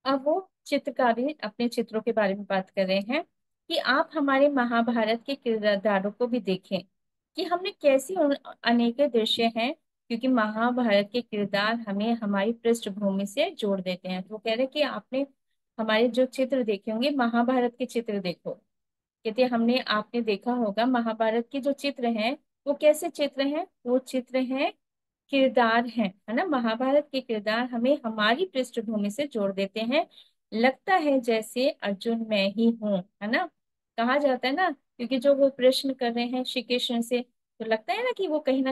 अब वो चित्रकारी अपने चित्रों के बारे में बात कर रहे हैं कि आप हमारे महाभारत के किरदारों को भी देखें कि हमने कैसी अनेक दृश्य हैं, क्योंकि महाभारत के किरदार हमें हमारी पृष्ठभूमि से जोड़ देते हैं। तो वो कह रहे हैं कि आपने हमारे जो चित्र देखे होंगे, महाभारत के चित्र देखो। कहते हैं हमने, आपने देखा होगा महाभारत के जो चित्र हैं, वो कैसे चित्र हैं? वो चित्र हैं, किरदार हैं, है ना। महाभारत के किरदार हमें हमारी पृष्ठभूमि से जोड़ देते हैं। लगता है जैसे अर्जुन मैं ही हूँ, है ना। कहा जाता है ना, क्योंकि जो वो प्रश्न कर रहे हैं श्री कृष्ण से, तो लगता है ना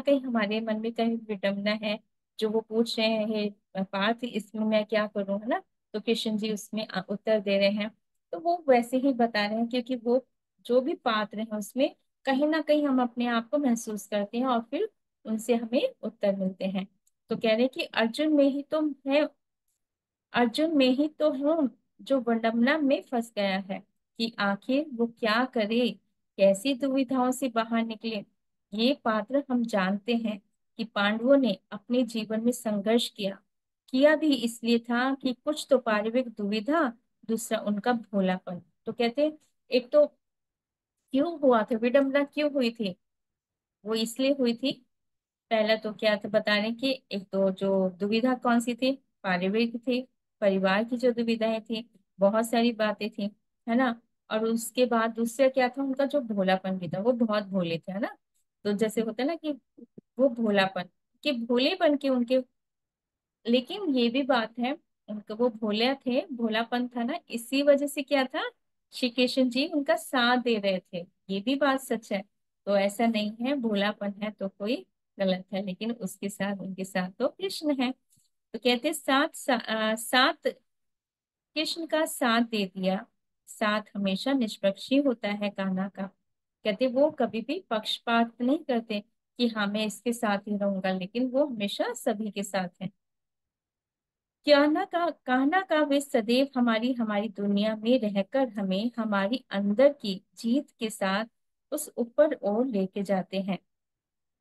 कहीं हमारे मन में कहीं विडंबना है। जो वो पूछ रहे हैं, हे पार्थ इसमें मैं क्या करूं, है ना। तो कृष्ण जी उसमें उत्तर दे रहे हैं। तो वो वैसे ही बता रहे हैं, क्योंकि वो जो भी पात्र हैं उसमें कहीं ना कहीं हम अपने आप को महसूस करते हैं, और फिर उनसे हमें उत्तर मिलते हैं। तो कह रहे हैं कि अर्जुन में ही तो हूँ, जो विडंबना में फंस गया है, कि आखिर वो क्या करे, कैसी दुविधाओं से बाहर निकले। ये पात्र हम जानते हैं कि पांडवों ने अपने जीवन में संघर्ष किया, किया भी इसलिए था कि कुछ तो पारिवारिक दुविधा, दूसरा उनका भोलापन। तो कहते हैं, एक तो क्यों हुआ था विडंबना, क्यों हुई थी? वो इसलिए हुई थी पहला तो क्या था बता रहे कि एक तो जो दुविधा कौन सी थी, पारिवारिक थी, परिवार की जो दुविधाएं थी, बहुत सारी बातें थी, है ना। और उसके बाद दूसरा क्या था, उनका जो भोलापन भी था, वो बहुत भोले थे, है ना। तो जैसे होता है ना कि वो भोलापन, कि भोलेपन के उनके, लेकिन ये भी बात है, उनका वो भोले थे, भोलापन था ना, इसी वजह से क्या था, श्री कृष्ण जी उनका साथ दे रहे थे, ये भी बात सच है। तो ऐसा नहीं है भोलापन है तो कोई गलत है, लेकिन उसके साथ उनके साथ तो कृष्ण है। तो कहते साथ कृष्ण का साथ दे दिया, साथ हमेशा निष्पक्ष ही होता है कान्हा का। कहते वो कभी भी पक्षपात नहीं करते कि हाँ मैं इसके साथ ही रहूंगा, लेकिन वो हमेशा सभी के साथ है। कान्हा का वे सदैव हमारी हमारी दुनिया में रहकर हमें हमारी अंदर की जीत के साथ उस ऊपर ओर लेके जाते हैं,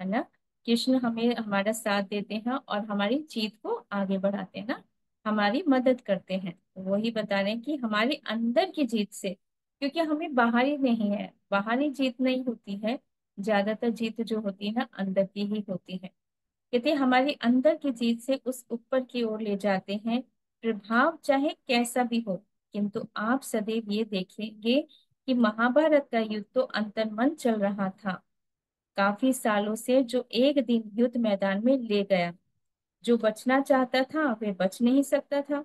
है ना। कृष्ण हमें हमारा साथ देते हैं और हमारी जीत को आगे बढ़ाते हैं ना, हमारी मदद करते हैं। तो वही बता रहे हैं कि हमारे अंदर की जीत से, क्योंकि हमें बाहरी नहीं है, बाहरी जीत नहीं होती है, ज्यादातर जीत जो होती है ना अंदर की ही होती है। कहते हैं हमारे अंदर की जीत से उस ऊपर की ओर ले जाते हैं, प्रभाव चाहे कैसा भी हो। किंतु आप सदैव ये देखेंगे कि महाभारत का युद्ध तो अंतर्मन चल रहा था, काफी सालों से, जो एक दिन युद्ध मैदान में ले गया। जो बचना चाहता था वे बच नहीं सकता था,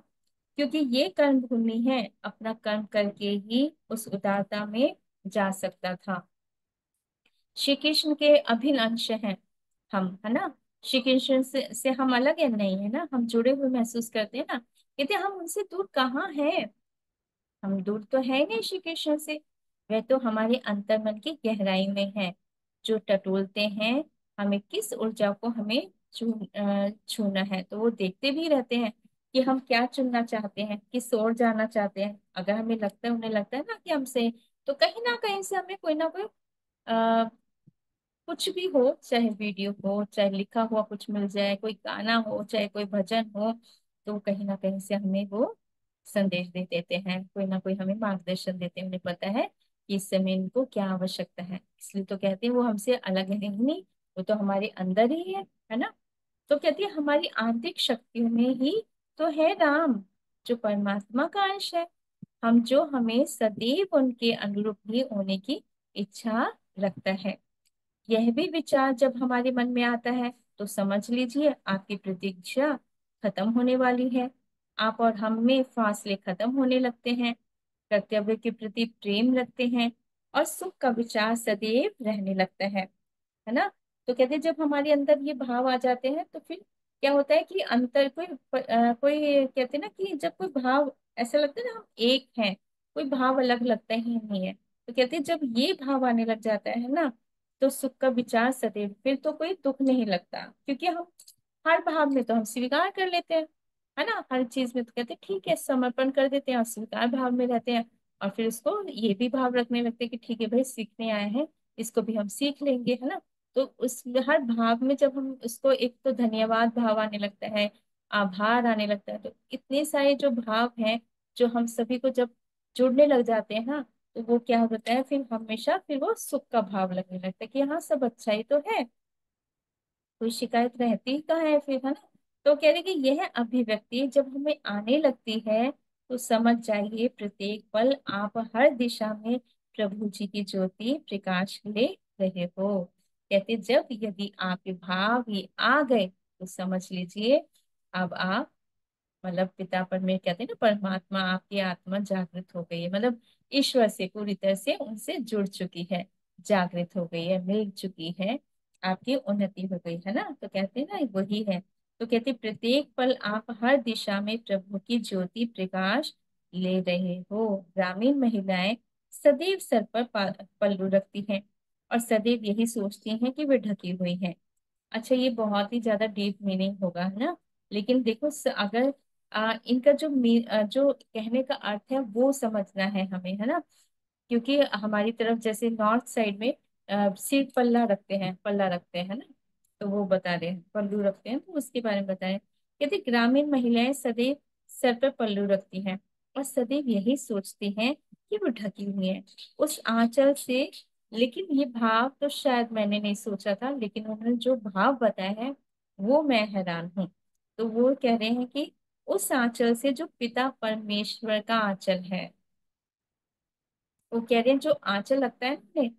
क्योंकि ये कर्म भूमि है, अपना कर्म करके ही उस उदारता में जा सकता था। श्री कृष्ण के अभिन्न अंश हैं हम, है ना। श्री कृष्ण से हम अलग है नहीं, है ना, हम जुड़े हुए महसूस करते हैं ना। कहते हैं हम उनसे दूर कहाँ हैं, हम दूर तो है नहीं श्री कृष्ण से, वह तो हमारे अंतर्मन की गहराई में है, जो टटोलते हैं हमें किस ऊर्जा को हमें छूना है। तो वो देखते भी रहते हैं कि हम क्या चुनना चाहते हैं, किस ओर जाना चाहते हैं। अगर हमें लगता है, उन्हें लगता है ना कि हमसे, तो कहीं ना कहीं से हमें कोई ना कोई कुछ भी हो, चाहे वीडियो हो, चाहे लिखा हुआ कुछ मिल जाए, कोई गाना हो, चाहे कोई भजन हो, तो कहीं ना कहीं से हमें वो संदेश दे देते हैं, कोई ना कोई हमें मार्गदर्शन देते हैं, उन्हें पता है कि इस समय इनको क्या आवश्यकता है। इसलिए तो कहते हैं वो हमसे अलग है ही नहीं, वो तो हमारे अंदर ही है ना। तो कहती है हमारी आंतरिक शक्तियों में ही तो है राम, जो परमात्मा का अंश है, हम जो हमें सदैव उनके अनुरूप ही होने की इच्छा रखता है। यह भी विचार जब हमारे मन में आता है तो समझ लीजिए आपकी प्रतीक्षा खत्म होने वाली है, आप और हम में फासले खत्म होने लगते हैं, कर्तव्य के प्रति प्रेम रखते हैं, और सुख का विचार सदैव रहने लगता है ना। तो कहते हैं जब हमारे अंदर ये भाव आ जाते हैं तो फिर क्या होता है कि अंतर कोई कहते हैं ना कि जब कोई भाव ऐसा लगता है ना हम एक हैं, कोई भाव अलग लगता ही नहीं है। तो कहते हैं जब ये भाव आने लग जाता है ना, तो सुख का विचार सदैव, फिर तो कोई दुख नहीं लगता, क्योंकि हम हर भाव में तो हम स्वीकार कर लेते हैं, है ना। हर चीज में तो कहते हैं ठीक है, समर्पण कर देते हैं और स्वीकार भाव में रहते हैं। और फिर उसको ये भी भाव रखने लगते हैं कि ठीक है भाई सीखने आए हैं, इसको भी हम सीख लेंगे, है ना। तो उस हर भाव में जब हम उसको, एक तो धन्यवाद भाव आने लगता है, आभार आने लगता है, तो इतने सारे जो भाव हैं, जो हम सभी को जब जुड़ने लग जाते हैं ना, तो वो क्या होता है, फिर हमेशा फिर वो सुख का भाव लगने लगता है कि हाँ सब अच्छा ही तो है, कोई शिकायत रहती ही कहाँ है फिर, है ना। तो कह रहे कि यह अभिव्यक्ति जब हमें आने लगती है तो समझ जाइए प्रत्येक पल आप हर दिशा में प्रभु जी की ज्योति प्रकाश ले रहे हो। कहते जब यदि आपके भाव ये आ गए तो समझ लीजिए अब आप, मतलब पिता परमेश्वर कहते हैं ना, परमात्मा आपकी आत्मा जागृत हो गई है, मतलब ईश्वर से पूरी तरह से उनसे जुड़ चुकी है, जागृत हो गई है, मिल चुकी है, आपकी उन्नति हो गई है ना। तो कहते हैं ना वही है। तो कहते प्रत्येक पल आप हर दिशा में प्रभु की ज्योति प्रकाश ले रहे हो। ग्रामीण महिलाएं सदैव सर पर पल्लू रखती हैं और सदैव यही सोचती हैं कि वे ढकी हुई हैं। अच्छा ये बहुत ही ज्यादा डीप मीनिंग होगा, है ना। लेकिन देखो अगर इनका जो कहने का अर्थ है वो समझना है हमें, है ना। क्योंकि हमारी तरफ जैसे नॉर्थ साइड में सिर पल्ला रखते हैं, पल्ला रखते हैं ना, तो वो बता रहे हैं पल्लू रखते हैं, तो उसके बारे में बताएं। कहते ग्रामीण महिलाएं सदैव सर पर पल्लू रखती हैं और सदैव यही सोचती हैं कि वो ढकी हुई हैं, उस आंचल से लेकिन ये भाव तो शायद मैंने नहीं सोचा था, लेकिन उन्होंने जो भाव बताया है वो मैं हैरान हूँ। तो वो कह रहे हैं कि उस आंचल से जो पिता परमेश्वर का आंचल है, वो कह रहे हैं जो आंचल लगता है ना उन्हें,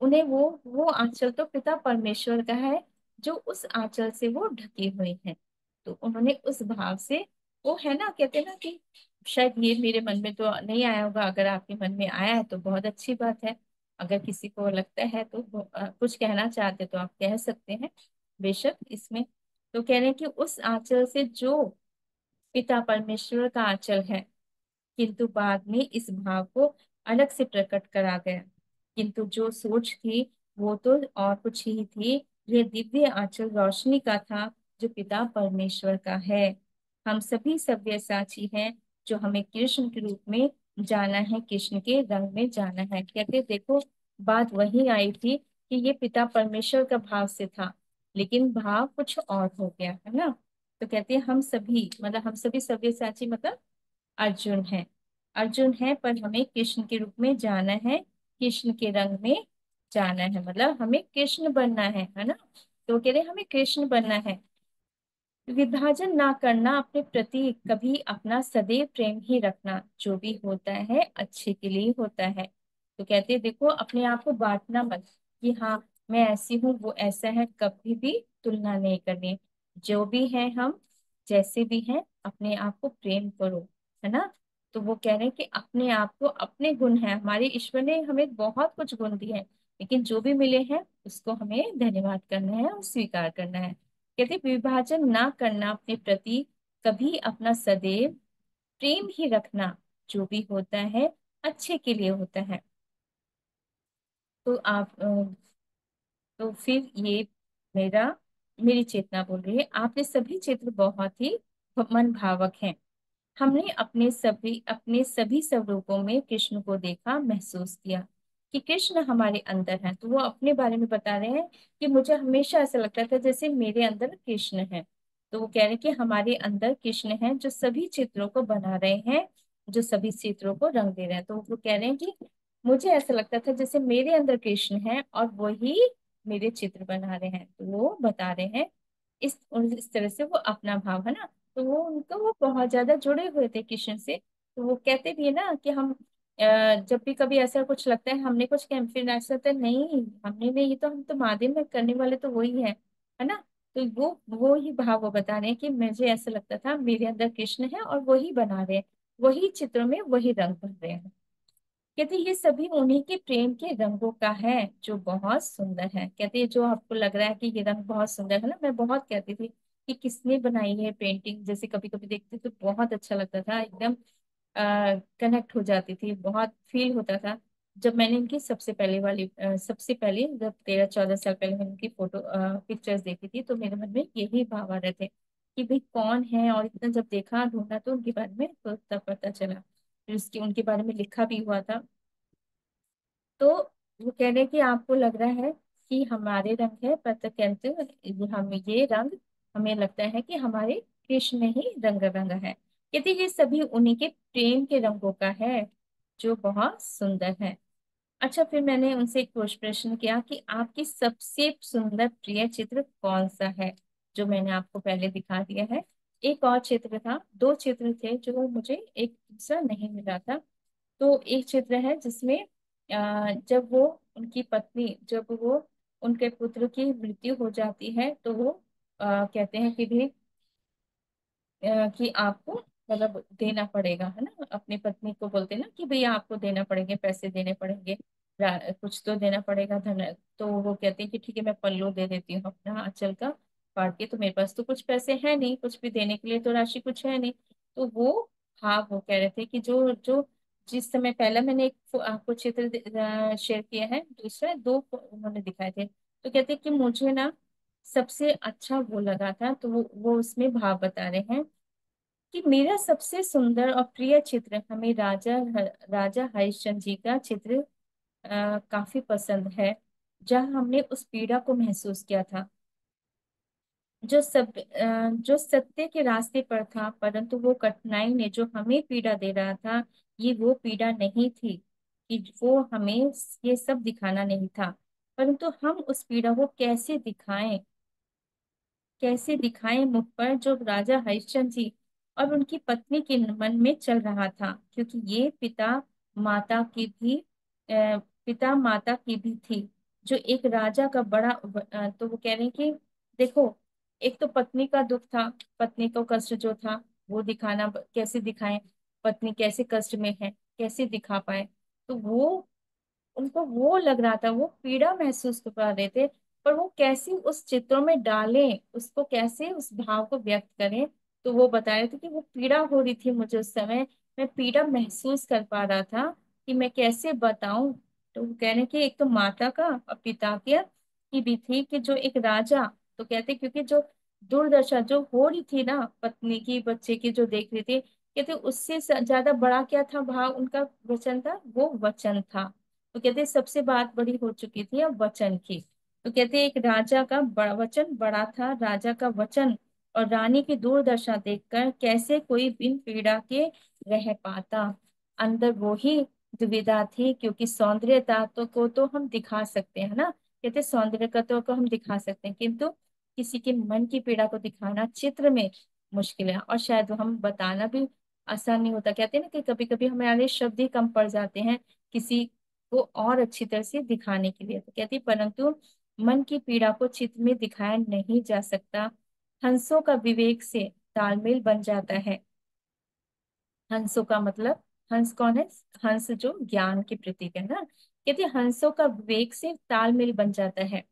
उन्हें वो आंचल तो पिता परमेश्वर का है, जो उस आंचल से वो ढकी हुई है। तो उन्होंने उस भाव से, वो है ना, कहते हैं ना कि शायद ये मेरे मन में तो नहीं आया होगा, अगर आपके मन में आया है तो बहुत अच्छी बात है। अगर किसी को लगता है तो कुछ कहना चाहते तो आप कह सकते हैं, बेशक इसमें। तो कह रहे हैं कि उस आंचल से जो पिता परमेश्वर का आंचल है, किंतु बाद में इस भाव को अलग से प्रकट करा गया। किंतु जो सोच थी वो तो और कुछ ही थी। यह दिव्य आंचल रोशनी का था, जो पिता परमेश्वर का है। हम सभी सव्यसाची हैं, जो हमें कृष्ण के रूप में जाना है, कृष्ण के रंग में जाना है। कहते देखो, बात वही आई थी कि ये पिता परमेश्वर का भाव से था, लेकिन भाव कुछ और हो गया है ना। तो कहते हैं हम सभी, मतलब हम सभी सव्यसाची मतलब अर्जुन है। अर्जुन है, पर हमें कृष्ण के रूप में जाना है, कृष्ण के रंग में जाना है, मतलब हमें कृष्ण बनना है ना। तो कह रहे हमें कृष्ण बनना है। विभाजन ना करना अपने प्रति, कभी अपना सदैव प्रेम ही रखना, जो भी होता है अच्छे के लिए होता है। तो कहते हैं देखो, अपने आप को बांटना मत कि हाँ मैं ऐसी हूँ वो ऐसा है, कभी भी तुलना नहीं करनी। जो भी है हम, जैसे भी हैं, अपने आप को प्रेम करो, है ना। तो वो कह रहे हैं कि अपने आप को, अपने गुण है हमारे, ईश्वर ने हमें बहुत कुछ गुण दिए हैं, लेकिन जो भी मिले हैं उसको हमें धन्यवाद करना है और स्वीकार करना है। कहते विभाजन ना करना अपने प्रति, कभी अपना सदैव प्रेम ही रखना, जो भी होता है अच्छे के लिए होता है। तो आप तो फिर ये मेरा मेरी चेतना बोल रही है, आपने सभी चित्र बहुत ही मन भावक हैं। हमने अपने सभी स्वरूपों में कृष्ण को देखा, महसूस किया कि कृष्ण हमारे अंदर है। तो वो अपने बारे में बता रहे हैं कि मुझे हमेशा ऐसा लगता था जैसे मेरे अंदर कृष्ण है। तो वो कह रहे हैं कि हमारे अंदर कृष्ण है, जो सभी चित्रों को बना रहे हैं, जो सभी चित्रों को रंग दे रहे हैं। तो वो कह रहे हैं कि मुझे ऐसा लगता था जैसे मेरे अंदर कृष्ण है और वही मेरे चित्र बना रहे हैं। तो वो बता रहे हैं इस तरह से वो अपना भाव है ना। तो वो बहुत ज्यादा जुड़े हुए थे कृष्ण से। तो वो कहते भी है ना कि हम जब भी कभी ऐसा कुछ लगता है हमने कुछ किया, फिर ऐसा होता है नहीं हमने नहीं, ये तो हम तो महादेव में करने वाले तो वही है ना। तो वो ही भाव वो बता रहे हैं कि मुझे ऐसा लगता था मेरे अंदर कृष्ण है और वही बना रहे हैं, वही चित्रों में वही रंग भर रहे हैं। कहते ये सभी उन्हीं के प्रेम के रंगों का है, जो बहुत सुंदर है। कहते हैं जो आपको लग रहा है कि ये रंग बहुत सुंदर है ना, मैं बहुत कहती थी कि किसने बनाई है पेंटिंग, जैसे कभी कभी देखती तो बहुत अच्छा लगता था, एकदम कनेक्ट हो जाती थी, बहुत फील होता था। जब मैंने इनकी सबसे पहले जब 13-14 साल पहले मैंने इनकी फोटो पिक्चर्स देखी थी, तो मेरे मन में यही भाव आ रहे थे कि भाई कौन है। और इतना जब देखा ढूंढा तो उनके बारे में तो तब पता चला, फिर उसके उनके बारे में लिखा भी हुआ था। तो वो कह रहे हैं कि आपको लग रहा है कि हमारे रंग है, पर तो कहते हैं हम ये रंग, हमें लगता है कि हमारे कृष्ण में ही रंग है। कहते ये सभी उन्हीं के प्रेम के रंगों का है, जो बहुत सुंदर है। अच्छा, फिर मैंने उनसे एक प्रश्न किया कि आपकी सबसे सुंदर प्रिय चित्र कौन सा है, जो मैंने आपको पहले दिखा दिया है। एक और चित्र था, दो चित्र थे जो मुझे एक दूसरा नहीं मिला था। तो एक चित्र है जिसमें जब वो उनकी पत्नी, जब वो उनके पुत्र की मृत्यु हो जाती है, तो वो कहते हैं कि भी कि आपको मतलब देना पड़ेगा, है ना। अपनी पत्नी को बोलते हैं ना कि भैया आपको देना पड़ेंगे, पैसे देने पड़ेंगे, कुछ तो देना पड़ेगा धन। तो वो कहते हैं कि ठीक है मैं पल्लू दे देती हूँ अपना आंचल का फाड़ के, तो मेरे पास तो कुछ पैसे है नहीं, कुछ भी देने के लिए तो राशि कुछ है नहीं। तो वो, हाँ वो कह रहे थे कि जो जो जिस समय पहला मैंने एक आपको चित्र शेयर किया है, दूसरा दो उन्होंने दिखाए थे। तो कहते हैं कि मुझे ना सबसे अच्छा वो लगा था। तो वो उसमें भाव बता रहे हैं कि मेरा सबसे सुंदर और प्रिय चित्र हमें राजा हरिश्चंद्र जी का चित्र काफी पसंद है, जहाँ हमने उस पीड़ा को महसूस किया था, जो सत्य के रास्ते पर था, परंतु वो कठिनाई ने जो हमें पीड़ा दे रहा था, ये वो पीड़ा नहीं थी। कि वो हमें ये सब दिखाना नहीं था, परंतु हम उस पीड़ा को कैसे दिखाएं मुख पर जो राजा हरिश्चंद्र जी और उनकी पत्नी के मन में चल रहा था, क्योंकि ये माता की भी पिता माता की भी थी, जो एक राजा का तो वो कह रहे हैं कि देखो, एक तो पत्नी का दुख था, पत्नी को कष्ट जो था वो कैसे दिखाएं, पत्नी कैसे कष्ट में है, कैसे दिखा पाए। तो वो उनको वो लग रहा था, वो पीड़ा महसूस कर पा रहे थे, पर वो कैसे उस चित्रों में डालें, उसको कैसे उस भाव को व्यक्त करें। तो वो बता रहे थे कि वो पीड़ा हो रही थी मुझे उस समय, मैं पीड़ा महसूस कर पा रहा था कि मैं कैसे बताऊं। तो वो कह रहे हैं कि एक तो माता का और पिता की भी थी, कि जो एक राजा, तो कहते क्योंकि जो दुर्दशा जो हो रही थी ना पत्नी की बच्चे की जो देख रही थी, कहते उससे ज्यादा बड़ा क्या था भाव, उनका वचन था, वो वचन था। तो कहते सबसे बात बड़ी हो चुकी थी अब वचन की। तो कहते एक राजा का बड़ा वचन बड़ा था, राजा का वचन और रानी की दुर्दशा देखकर कैसे कोई बिन पीड़ा के रह पाता। अंदर वो ही दुविधा थी, क्योंकि सौंदर्यता को तो हम दिखा सकते हैं ना, कहते सौंदर्यता को हम दिखा सकते हैं, किंतु किसी के मन की पीड़ा को दिखाना चित्र में मुश्किल है, और शायद वो हम बताना भी आसान नहीं होता। कहते हैं ना कि कभी कभी हमारे शब्द ही कम पड़ जाते हैं किसी को और अच्छी तरह से दिखाने के लिए। तो कहती परंतु मन की पीड़ा को चित्र में दिखाया नहीं जा सकता, हंसों का विवेक से तालमेल बन जाता है। हंसों का मतलब, हंस कौन है? हंस जो ज्ञान के प्रतीक है ना, कहती हंसों का विवेक से तालमेल बन जाता है।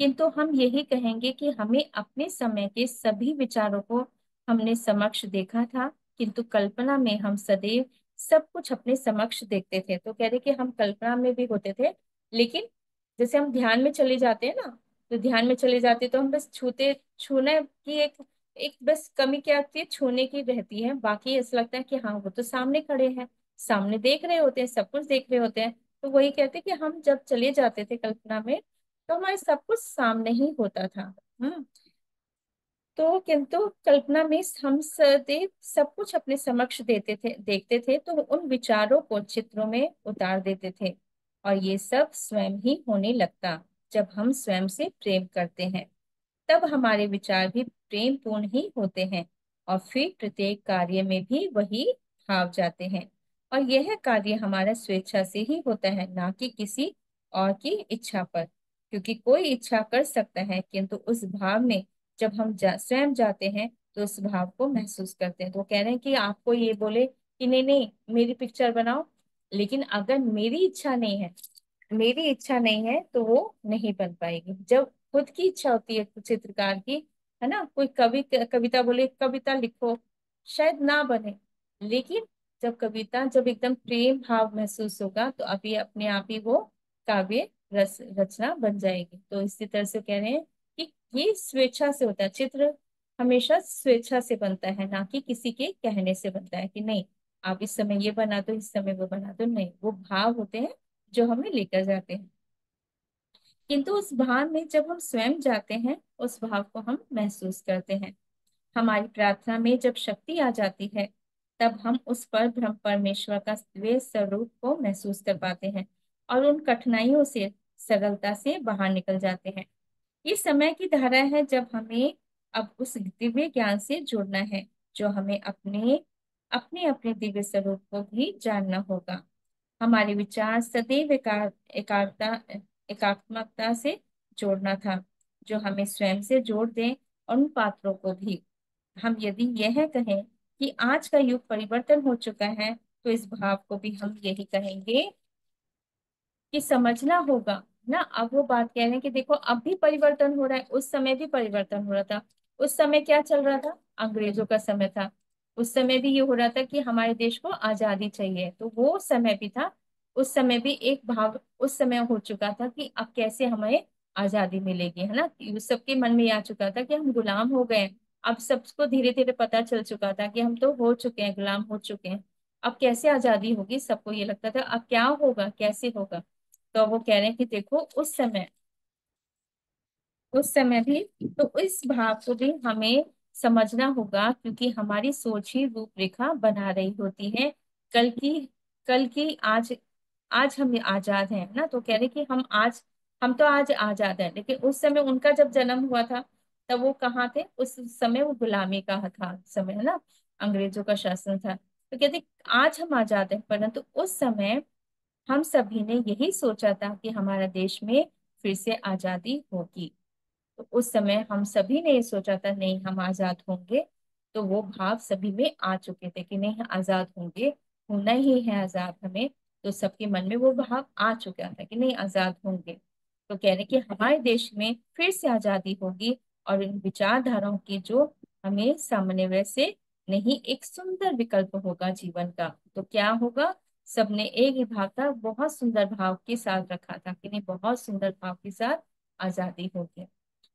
किंतु हम यही कहेंगे कि हमें अपने समय के सभी विचारों को हमने समक्ष देखा था, किंतु कल्पना में हम सदैव सब कुछ अपने समक्ष देखते थे। तो कह रहे कि हम कल्पना में भी होते थे, लेकिन जैसे हम ध्यान में चले जाते हैं ना, तो ध्यान में चले जाते तो हम बस छूने की एक एक बस कमी क्या आती है, छूने की रहती है, बाकी ऐसा लगता है कि हाँ वो तो सामने खड़े हैं, सामने देख रहे होते हैं, सब कुछ देख रहे होते हैं। तो वही कहते हैं कि हम जब चले जाते थे कल्पना में, तो हमारे सब कुछ सामने ही होता था। हम्म। तो किंतु कल्पना में हम सदैव सब कुछ अपने समक्ष देखते थे, तो उन विचारों को चित्रों में उतार देते थे, और ये सब स्वयं ही होने लगता। जब हम स्वयं से प्रेम करते हैं, तब हमारे विचार भी प्रेम पूर्ण ही होते हैं, और फिर प्रत्येक कार्य में भी वही भाव जाते हैं। और यह कार्य हमारा स्वेच्छा से ही होता है, ना कि किसी और की इच्छा पर, क्योंकि कोई इच्छा कर सकता है, किंतु उस भाव में जब हम स्वयं जाते हैं तो उस भाव को महसूस करते हैं। तो वो कह रहे हैं कि आपको ये बोले कि नहीं नहीं मेरी पिक्चर बनाओ, लेकिन अगर मेरी इच्छा नहीं है तो वो नहीं बन पाएगी। जब खुद की इच्छा होती है चित्रकार की, है ना, कोई कविता बोले कविता लिखो, शायद ना बने, लेकिन जब एकदम प्रेम भाव महसूस होगा तो अभी अपने आप ही वो काव्य रचना बन जाएगी। तो इसी तरह से कह रहे हैं कि ये स्वेच्छा से होता है, चित्र हमेशा स्वेच्छा से बनता है, ना कि किसी के कहने से बनता है कि नहीं आप इस समय ये बना दो, इस समय वो बना दो। नहीं, वो भाव होते हैं जो हमें लेकर जाते हैं। किंतु उस भाव में जब हम स्वयं जाते हैं, उस भाव को हम महसूस करते हैं। हमारी प्रार्थना में जब शक्ति आ जाती है, तब हम उस पर ब्रह्म परमेश्वर का वे स्वरूप को महसूस कर पाते हैं, और उन कठिनाइयों से सरलता से बाहर निकल जाते हैं। ये समय की धारा है जब हमें अब उस दिव्य ज्ञान से जुड़ना है, जो हमें अपने अपने अपने दिव्य स्वरूप को भी जानना होगा। हमारे विचार सदैव एकात्मकता से जोड़ना था, जो हमें स्वयं से जोड़ दें, और उन पात्रों को भी। हम यदि यह कहें कि आज का युग परिवर्तन हो चुका है, तो इस भाव को भी हम यही कहेंगे कि समझना होगा ना। अब वो बात कह रहे हैं कि देखो अब भी परिवर्तन हो रहा है, उस समय भी परिवर्तन हो रहा था। उस समय क्या चल रहा था? अंग्रेजों का समय था। उस समय भी ये हो रहा था कि हमारे देश को आजादी चाहिए, तो वो समय भी था। उस समय भी एक भाव उस समय हो चुका था कि अब कैसे हमें आजादी मिलेगी, है ना, कि सबके मन में ये आ चुका था कि हम गुलाम हो गए। अब सबको धीरे धीरे पता चल चुका था कि हम तो हो चुके हैं, गुलाम हो चुके हैं। अब कैसे आजादी होगी, सबको ये लगता था अब क्या होगा, कैसे होगा। तो वो कह रहे हैं कि देखो उस समय भी, तो इस भाव को भी हमें समझना होगा, क्योंकि हमारी सोच ही रूपरेखा बना रही होती है कल की कल की आज हम आजाद हैं ना, तो कह रहे कि हम तो आज आजाद हैं, लेकिन उस समय उनका जब जन्म हुआ था तब वो कहाँ थे? उस समय वो गुलामी का था समय, है ना, अंग्रेजों का शासन था। तो कहते आज हम आजाद हैं, परंतु उस समय हम सभी ने यही सोचा था कि हमारा देश में फिर से आजादी होगी। तो उस समय हम सभी ने ये सोचा था नहीं हम आजाद होंगे। तो वो भाव सभी में आ चुके थे कि नहीं आजाद होंगे, होना ही है आजाद हमें। तो सबके मन में वो भाव आ चुका था कि नहीं आजाद होंगे। तो कह रहे कि हमारे देश में फिर से आजादी होगी, और इन विचारधाराओं की जो हमें सामने से नहीं एक सुंदर विकल्प होगा जीवन का। तो क्या होगा? सबने एक ही भाव था, बहुत सुंदर भाव के साथ रखा था कि नहीं बहुत सुंदर भाव के साथ आजादी होगी।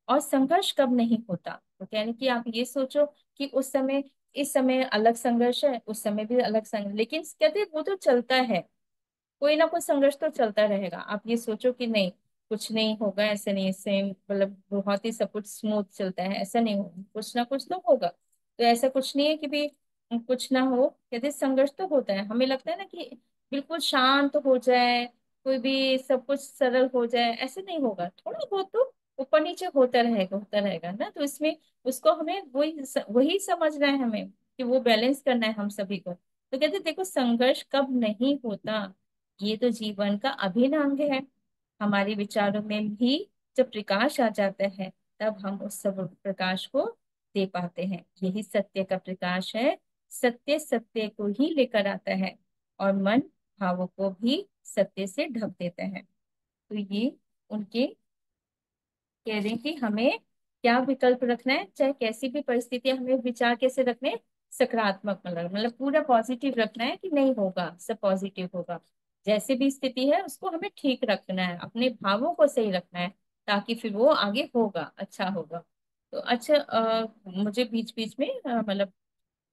और संघर्ष कब नहीं होता? तो कह रहे कि आप ये सोचो कि उस समय, इस समय अलग संघर्ष है, उस समय भी अलग संघर्ष, लेकिन कहते हैं वो तो चलता है, कोई ना कोई संघर्ष तो चलता रहेगा। आप ये सोचो कि नहीं कुछ नहीं होगा, ऐसे नहीं, सेम मतलब बहुत ही सब कुछ स्मूथ चलता है, ऐसा नहीं होगा, कुछ ना कुछ तो होगा। तो ऐसा कुछ नहीं है कि भी कुछ ना हो, कहते संघर्ष तो होता है। हमें लगता है ना कि बिल्कुल शांत हो जाए, कोई भी सब कुछ सरल हो जाए, ऐसे नहीं होगा, थोड़ा बहुत तो ऊपर नीचे होता रहेगा ना। तो इसमें उसको हमें वही समझना है हमें कि वो बैलेंस करना है हम सभी को। तो कहते देखो संघर्ष कब नहीं होता, ये तो जीवन का अभिन्न अंग है। हमारे विचारों में भी जब प्रकाश आ जाता है तब हम उस सब प्रकाश को दे पाते हैं। यही सत्य का प्रकाश है, सत्य सत्य को ही लेकर आता है, और मन भावों को भी सत्य से ढक देता है। तो ये उनके कह रहे हैं कि हमें क्या विकल्प रखना है, चाहे कैसी भी परिस्थिति है, हमें विचार कैसे रखने हैं? सकारात्मक, मतलब पूरा पॉजिटिव रखना है कि नहीं होगा सब पॉजिटिव होगा। जैसे भी स्थिति है उसको हमें ठीक रखना है, अपने भावों को सही रखना है, ताकि फिर वो आगे होगा, अच्छा होगा। तो अच्छा मुझे बीच बीच में मतलब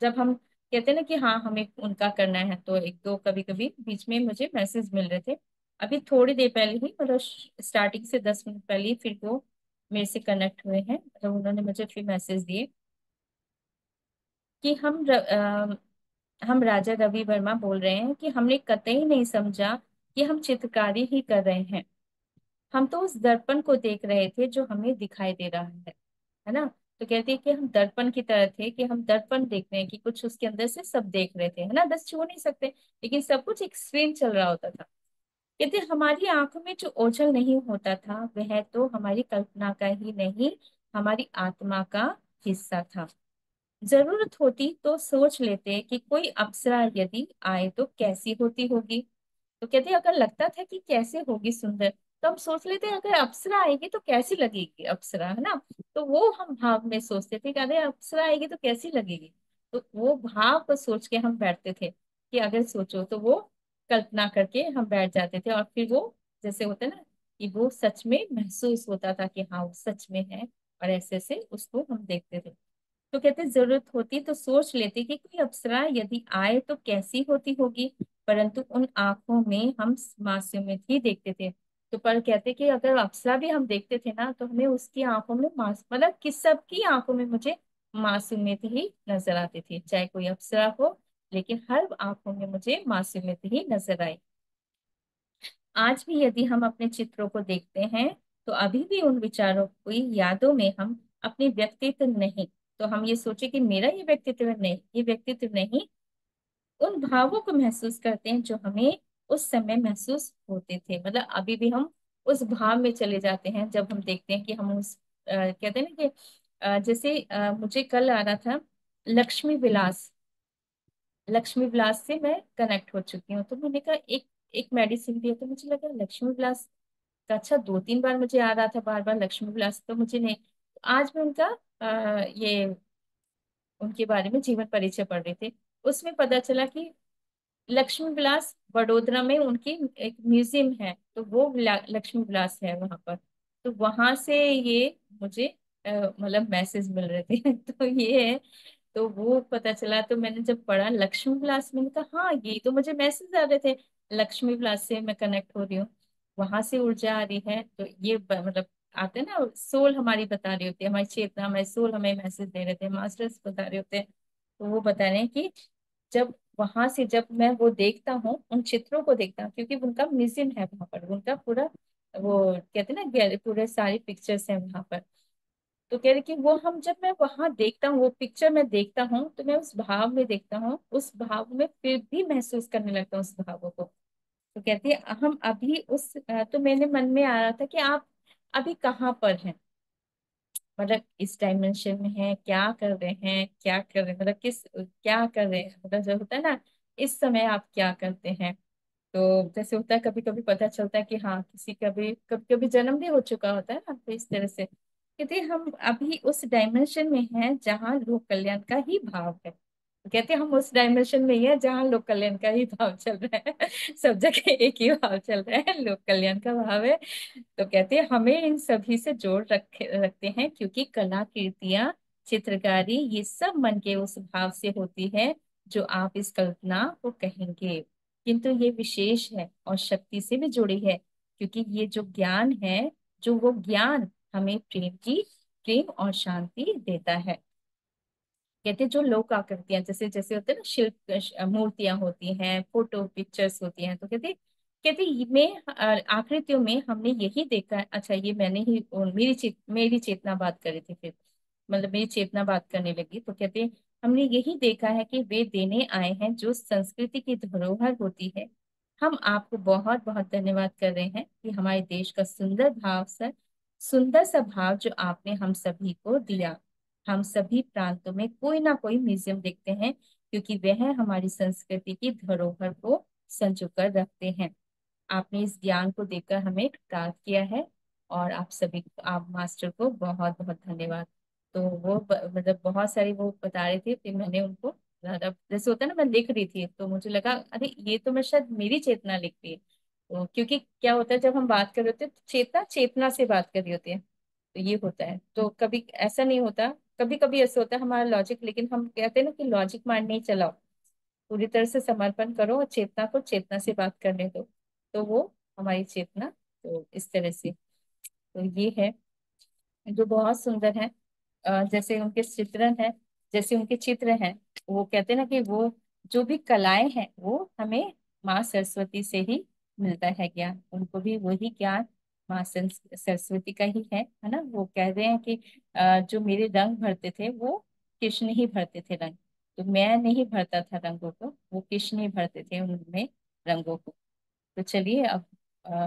जब हम कहते हैं ना कि हाँ हमें उनका करना है, तो एक दो कभी कभी बीच में मुझे मैसेज मिल रहे थे। अभी थोड़ी देर पहले ही, मतलब स्टार्टिंग से 10 मिनट पहले ही फिर वो मेरे से कनेक्ट हुए हैं, तो उन्होंने मुझे फिर मैसेज दिए कि हम राजा रवि वर्मा बोल रहे हैं कि हमने कतई नहीं समझा कि हम चित्रकारी ही कर रहे हैं। हम तो उस दर्पण को देख रहे थे जो हमें दिखाई दे रहा है ना। तो कहते हैं कि हम दर्पण की तरह थे, कि हम दर्पण देख रहे हैं कि कुछ उसके अंदर से सब देख रहे थे, है ना, बस छू नहीं सकते, लेकिन सब कुछ एक स्क्रीन चल रहा होता था। कहते हमारी आंखों में जो ओझल नहीं होता था वह तो हमारी कल्पना का ही नहीं, हमारी आत्मा का हिस्सा था। जरूरत होती तो सोच लेते कि कोई अप्सरा यदि आए तो कैसी होती होगी। तो कहते अगर लगता था कि कैसे होगी सुंदर, तो हम सोच लेते अगर अप्सरा आएगी तो कैसी लगेगी अप्सरा, है ना। तो वो हम भाव में सोचते थे कि अरे अप्सरा आएगी तो कैसी लगेगी। तो वो भाव को सोच के हम बैठते थे कि अगर सोचो, तो वो कल्पना करके हम बैठ जाते थे, और फिर वो जैसे होता है ना कि वो सच में महसूस होता था कि हाँ वो सच में है, और ऐसे से उसको हम देखते थे। तो कहते जरूरत होती तो सोच लेते कि कोई अप्सरा यदि आए तो कैसी होती होगी, परंतु उन आंखों में हम मासूमियत ही देखते थे। तो पर कहते कि अगर अप्सरा भी हम देखते थे ना, तो हमें उसकी आंखों में मतलब किस सबकी आंखों में मुझे मासूमियत ही नजर आती थी, चाहे कोई अप्सरा हो, लेकिन हर आंखों में मुझे मासूमियत ही नजर आई। आज भी यदि हम अपने चित्रों को देखते हैं तो अभी भी उन विचारों की यादों में हम अपने व्यक्तित्व नहीं, तो हम ये सोचे कि मेरा ये व्यक्तित्व नहीं, ये व्यक्तित्व नहीं, उन भावों को महसूस करते हैं जो हमें उस समय महसूस होते थे। मतलब अभी भी हम उस भाव में चले जाते हैं जब हम देखते हैं कि हम उस कहते हैं ना कि जैसे मुझे कल आ रहा था लक्ष्मी विलास, लक्ष्मी विलास से मैं कनेक्ट हो चुकी हूँ। तो मैंने कहा एक एक मेडिसिन भी है, तो मुझे लगा लक्ष्मी विलास का, अच्छा 2-3 बार मुझे आ रहा था बार बार लक्ष्मी विलास, तो मुझे नहीं। तो आज मैं उनका ये उनके बारे में जीवन परिचय पढ़ रही थी, उसमें पता चला कि लक्ष्मी विलास वडोदरा में उनकी एक म्यूजियम है, तो वो लक्ष्मी विलास है वहां पर। तो वहां से ये मुझे मतलब मैसेज मिल रहे थे तो ये है। तो वो पता चला, तो मैंने जब पढ़ा लक्ष्मी विलास, मैंने कहा हाँ ये तो मुझे मैसेज आ रहे थे, लक्ष्मी विलास से मैं कनेक्ट हो रही हूँ, वहां से ऊर्जा आ रही है। तो ये मतलब आते हैं ना, सोल हमारी बता रही होती है, हमारी चेतना, हमारे सोल हमें मैसेज दे रहे थे, मास्टर्स बता रहे होते हैं। तो वो बता रहे हैं कि जब वहां से जब मैं वो देखता हूँ, उन चित्रों को देखता हूँ, क्योंकि उनका म्यूजियम है वहां पर, उनका पूरा वो कहते हैं ना पूरे सारी पिक्चर्स हैं वहां पर। तो कह रहे कि वो हम जब मैं वहां देखता हूँ, वो पिक्चर में देखता हूँ, तो मैं उस भाव में देखता हूँ, उस भाव में फिर भी महसूस करने लगता हूँ उस भावों को। तो कहती है हम अभी तो मेरे मन में आ रहा था कि आप अभी कहाँ पर हैं, मतलब इस डायमेंशन में है, क्या कर रहे हैं, क्या कर रहे हैं, मतलब किस क्या कर रहे हैं, मतलब जो होता है ना, इस समय आप क्या करते हैं। तो जैसे होता है कभी कभी पता चलता है कि हाँ किसी का भी कभी कभी जन्म भी हो चुका होता है ना, तो इस तरह से कहते हैं हम अभी उस डायमेंशन में हैं जहाँ लोक कल्याण का ही भाव है। तो कहते हैं हम उस डायमेंशन में ही है जहाँ लोक कल्याण का ही भाव चल रहा है। सब जगह एक ही भाव चल रहा है, लोक कल्याण का भाव है। तो कहते हैं हमें इन सभी से जोड़ रखते हैं, क्योंकि कला कृतियां, चित्रकारी, ये सब मन के उस भाव से होती है जो आप इस कल्पना को कहेंगे। किंतु ये विशेष है और शक्ति से भी जुड़ी है, क्योंकि ये जो ज्ञान है, जो वो ज्ञान हमें प्रेम और शांति देता है। कहते हैं जो लोक आकृतियां, जैसे जैसे होते हैं ना शिल्प, मूर्तियां होती हैं, फोटो पिक्चर्स होती हैं, तो कहते में आकृतियों में हमने यही देखा है। अच्छा ये मैंने ही मेरी चेतना बात करी थी फिर, मतलब मेरी चेतना बात करने लगी। तो कहते हैं हमने यही देखा है कि वे देने आए हैं जो संस्कृति की धरोहर होती है। हम आपको बहुत बहुत धन्यवाद कर रहे हैं कि हमारे देश का सुंदर सा भाव जो आपने हम सभी को दिया। हम सभी प्रांतों में कोई ना कोई म्यूजियम देखते हैं, क्योंकि वह हमारी संस्कृति की धरोहर को संजो कर रखते हैं। आपने इस ज्ञान को देकर हमें कृतार्थ किया है, और आप मास्टर को बहुत बहुत धन्यवाद। तो वो मतलब बहुत सारी वो बता रहे थे, फिर मैंने उनको ज्यादा, जैसे होता है ना मैं लिख रही थी तो मुझे लगा अरे ये तो मैं शायद मेरी चेतना लिख रही है। तो क्योंकि क्या होता है जब हम बात कर रहे होते हैं तो चेतना चेतना से बात कर रही होती है, तो ये होता है। तो कभी ऐसा नहीं होता, कभी कभी ऐसा होता है हमारा लॉजिक, लेकिन हम कहते हैं ना कि लॉजिक माइंड नहीं चलाओ, पूरी तरह से समर्पण करो और चेतना को चेतना से बात करने दो। तो वो हमारी चेतना, तो इस तरह से, तो ये है जो बहुत सुंदर है। जैसे उनके चित्रण है, जैसे उनके चित्र हैं, वो कहते हैं ना कि वो जो भी कलाएं हैं वो हमें माँ सरस्वती से ही मिलता है ज्ञान, उनको भी वही ज्ञान माँ सरस्वती का ही है ना। वो कह रहे हैं कि जो मेरे रंग भरते थे वो कृष्ण ही भरते थे रंग, तो मैं नहीं भरता था रंगों को, वो कृष्ण ही भरते थे उनमें रंगों को। तो चलिए अब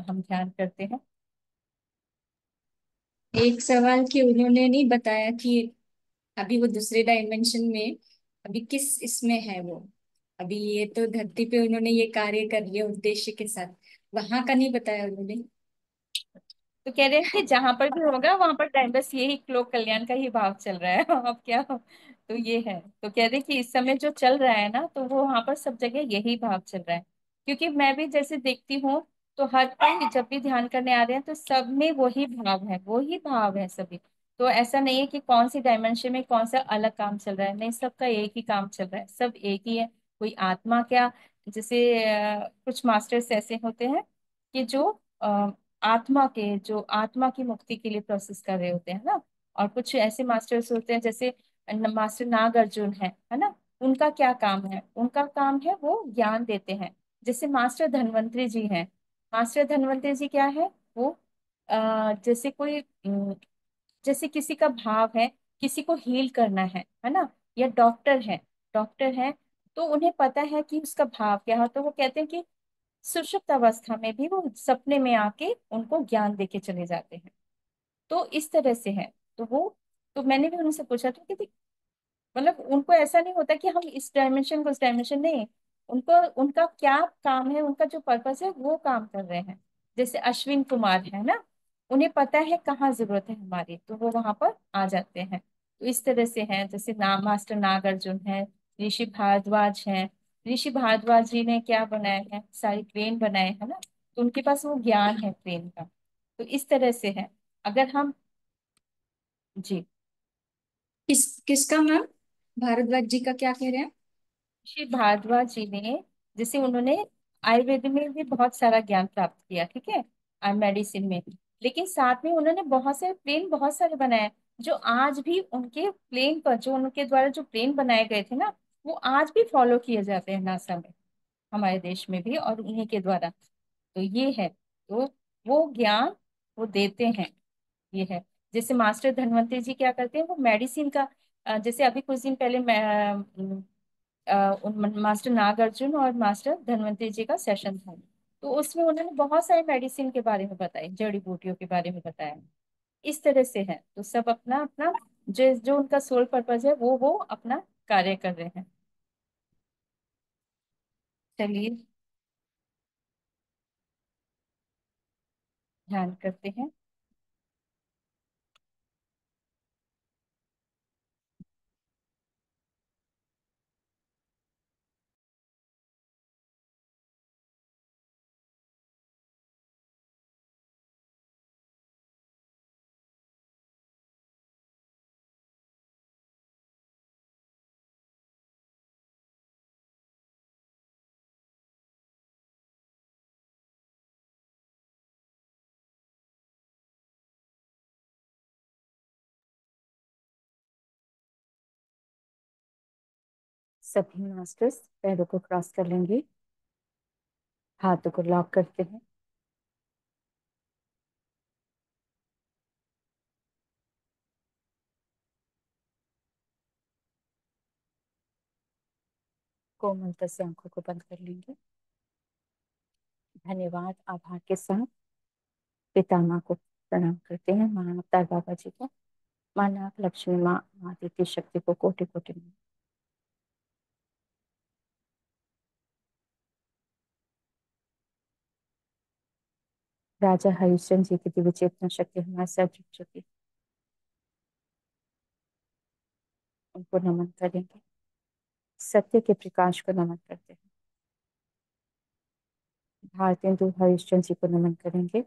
हम ध्यान करते हैं। एक सवाल कि उन्होंने नहीं बताया कि अभी वो दूसरे डायमेंशन में अभी किस इसमें है वो। अभी ये तो धरती पे उन्होंने ये कार्य कर लिया उद्देश्य के साथ, वहां का नहीं बताया उन्होंने। तो कह रहे हैं कि जहां पर भी होगा वहां पर टाइम बस यही लोक कल्याण का ही भाव चल रहा है। अब क्या हो, तो ये है। तो कह रहे हैं कि इस समय जो चल रहा है ना, तो वो वहां पर सब जगह यही भाव चल रहा है। क्योंकि मैं भी जैसे देखती हूँ, तो हर कोई जब भी ध्यान करने आ रहे हैं तो सब में वही भाव है, वही भाव है सभी। तो ऐसा नहीं है कि कौन सी डायमेंशन में कौन सा अलग काम चल रहा है, नहीं, सबका एक ही काम चल रहा है, सब एक ही है। कोई आत्मा क्या, जैसे कुछ मास्टर्स ऐसे होते हैं कि जो आत्मा की मुक्ति के लिए प्रोसेस कर रहे होते हैं ना। और कुछ ऐसे मास्टर्स होते हैं जैसे मास्टर नाग अर्जुन है ना। उनका क्या काम है, उनका काम है वो ज्ञान देते हैं। जैसे मास्टर धन्वंतरी जी हैं, मास्टर धन्वंतरी जी क्या है, वो जैसे जैसे किसी का भाव है, किसी को हील करना है ना, या डॉक्टर है, तो उन्हें पता है कि उसका भाव क्या है, तो वो कहते हैं कि सुषुप्त अवस्था में भी वो सपने में आके उनको ज्ञान देके चले जाते हैं। तो इस तरह से है। तो वो, तो मैंने भी उनसे पूछा था कि मतलब उनको ऐसा नहीं होता कि हम इस डायमेंशन को उस डायमेंशन नहीं, उनको उनका क्या काम है, उनका जो पर्पस है वो काम कर रहे हैं। जैसे अश्विन कुमार है ना, उन्हें पता है कहाँ जरूरत है हमारी, तो वो वहां पर आ जाते हैं। तो इस तरह से है। जैसे मास्टर नागार्जुन है, ऋषि भारद्वाज हैं। ऋषि भारद्वाज जी ने क्या बनाया है, सारी ट्रेन बनाए है ना, तो उनके पास वो ज्ञान है ट्रेन का। तो इस तरह से है। अगर हम, जी, किसका मैम, भारद्वाज जी का क्या कह रहे हैं। श्री भारद्वाज जी ने, जैसे उन्होंने आयुर्वेद में भी बहुत सारा ज्ञान प्राप्त किया, ठीक है, मेडिसिन में, लेकिन साथ में उन्होंने बहुत सारे प्लेन बहुत सारे बनाए, जो आज भी उनके प्लेन पर, जो उनके द्वारा जो प्लेन बनाए गए थे ना, वो आज भी फॉलो किए जाते हैं नासा में, हमारे देश में भी, और उन्हीं के द्वारा। तो ये है, तो वो ज्ञान वो देते हैं, ये है। जैसे मास्टर धनवंतरी जी क्या करते हैं, वो मेडिसिन का जैसे अभी कुछ दिन पहले मास्टर नागार्जुन और मास्टर धनवंतरी जी का सेशन था, तो उसमें उन्होंने बहुत सारे मेडिसिन के बारे में बताया, जड़ी बूटियों के बारे में बताया। इस तरह से है, तो सब अपना अपना जो जो उनका सोल पर्पज है वो अपना कार्य कर रहे हैं। चलिए ध्यान करते हैं। सभी मास्टर्स पैरों को क्रॉस कर लेंगे, हाथों को लॉक करते हैं। कोमलता से आंखों को बंद कर लेंगे। धन्यवाद, आभार के साथ पितामह को प्रणाम करते हैं, माँ अवतार बाबा जी को, माँ नाग लक्ष्मी, माँ माँ आदित्य शक्ति को कोटि कोटि नमन। राजा हरिश्चंद्र जी की दिव्य चेतना शक्ति हमारे साथ जुड़ चुकी है, उनको नमन करेंगे। सत्य के प्रकाश को नमन करते हैं। भारतेंदु हरिश्चंद्र जी को नमन करेंगे,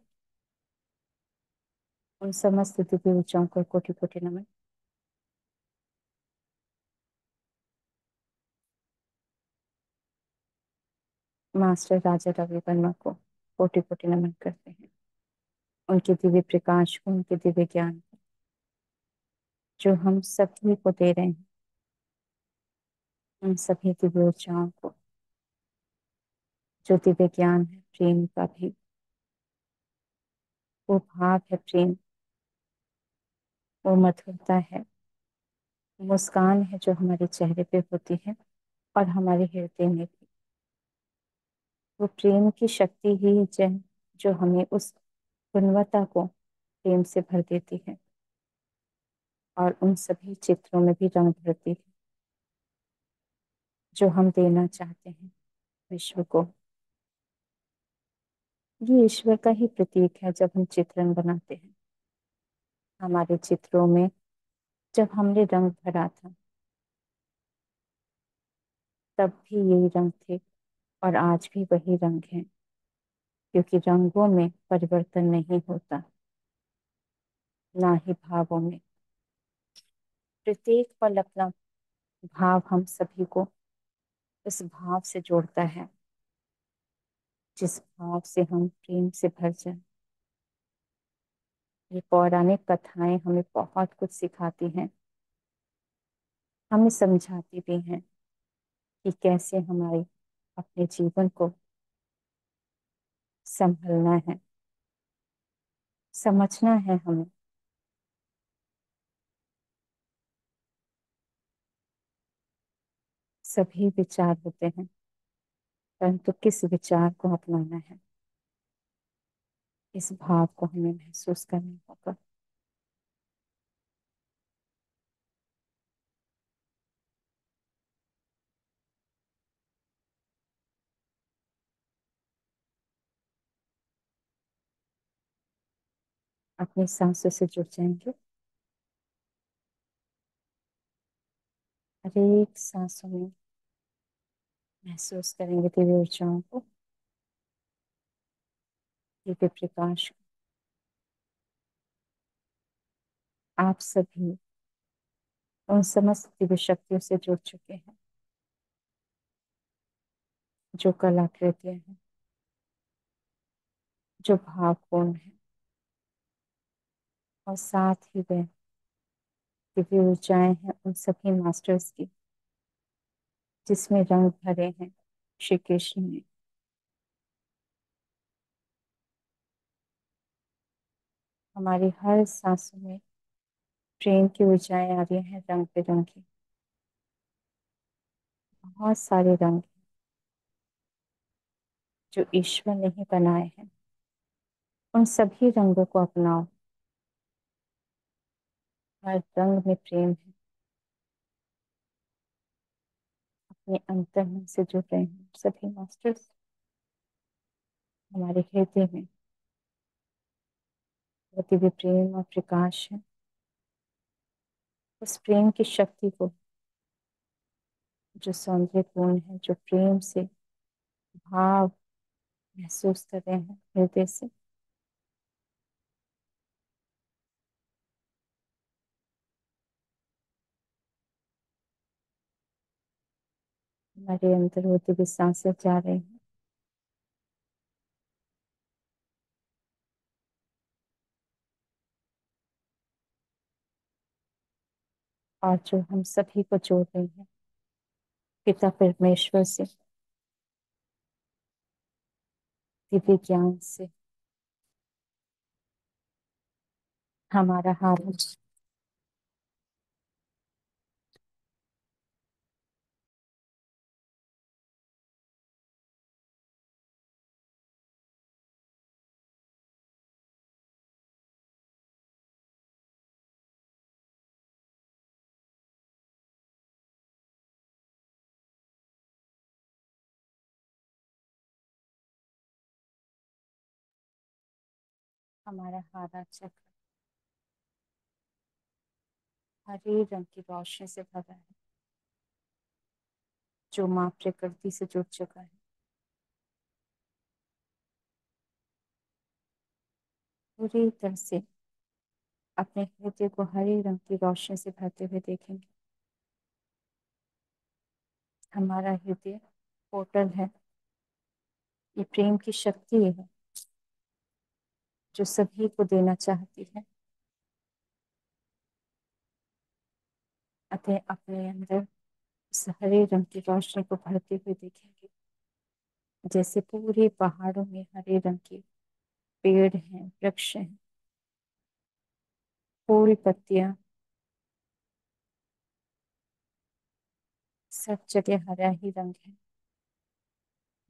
उन समस्त दिव्य ऊर्जाओं को कोटि कोटि नमन। मास्टर राजा रवि वर्मा को कोटि कोटि नमन करते हैं, उनके दिव्य प्रकाश को, उनके दिव्य ज्ञान को, जो हम सभी को दे रहे हैं, उन सभी दिव्य ऊर्जाओं को, जो दिव्य ज्ञान है, प्रेम का भी वो भाव है, प्रेम, वो मधुरता है, मुस्कान है जो हमारे चेहरे पे होती है और हमारे हृदय में भी। वो प्रेम की शक्ति ही है जो हमें उस गुणवत्ता को प्रेम से भर देती है और उन सभी चित्रों में भी रंग भरती है जो हम देना चाहते हैं विश्व को। ये ईश्वर का ही प्रतीक है। जब हम चित्रण बनाते हैं, हमारे चित्रों में जब हमने रंग भरा था, तब भी यही रंग थे और आज भी वही रंग हैं, क्योंकि रंगों में परिवर्तन नहीं होता, ना ही भावों में। प्रत्येक पल अपना भाव हम सभी को उस भाव से जोड़ता है, जिस भाव से हम प्रेम से भर जाए। ये पौराणिक कथाएं हमें बहुत कुछ सिखाती हैं, हमें समझाती भी हैं कि कैसे हमारे अपने जीवन को संभलना है, समझना है हमें। सभी विचार होते हैं, परंतु किस विचार को अपनाना है, इस भाव को हमें महसूस करना होगा। अपनी सांसों से जुड़ जाएंगे, हर एक सांसों में महसूस करेंगे दिव्य ऊर्जाओं को, दिव्य प्रकाश को। आप सभी उन समस्त दिव्य शक्तियों से जुड़ चुके हैं जो कलाकृतियां हैं, जो भावपूर्ण है, और साथ ही वह दिव्य ऊर्जाएं हैं उन सभी मास्टर्स की जिसमें रंग भरे हैं श्री कृष्ण ने। हमारी हर सांसों में प्रेम की ऊर्जाएं आ रही हैं, रंग बिरंगी। बहुत सारे रंग हैं जो ईश्वर ने ही बनाए हैं। उन सभी रंगों को अपनाओ। हर रंग में प्रेम है। अपने अंतर्मन से जुड़ रहे हैं सभी मास्टर्स। हमारे हृदय में वो दिव्य प्रेम और प्रकाश है। उस प्रेम की शक्ति को, जो सौंदर्यपूर्ण है, जो प्रेम से भाव महसूस कर रहे हैं हृदय से, हमारे अंदर वो दिव्य सांसें जा रही हैं। और जो हम सभी को जोड़ रही हैं पिता परमेश्वर से, दिव्य ज्ञान से। हमारा हाथ, हमारा हारा चक्र हरे रंग की रोशनी से भरा है, जो माँ प्रकृति से जुड़ चुका है। पूरी तरह से अपने हृदय को हरे रंग की रोशनी से भरते हुए देखेंगे। हमारा हृदय पोर्टल है। ये प्रेम की शक्ति है जो सभी को देना चाहती है। अतः अपने अंदर उस हरे रंग की रोशनी को भरते हुए देखेंगे। जैसे पूरे पहाड़ों में हरे रंग के पेड़ हैं, वृक्ष हैं, फूल, पत्तियां, सब जगह हरा ही रंग है,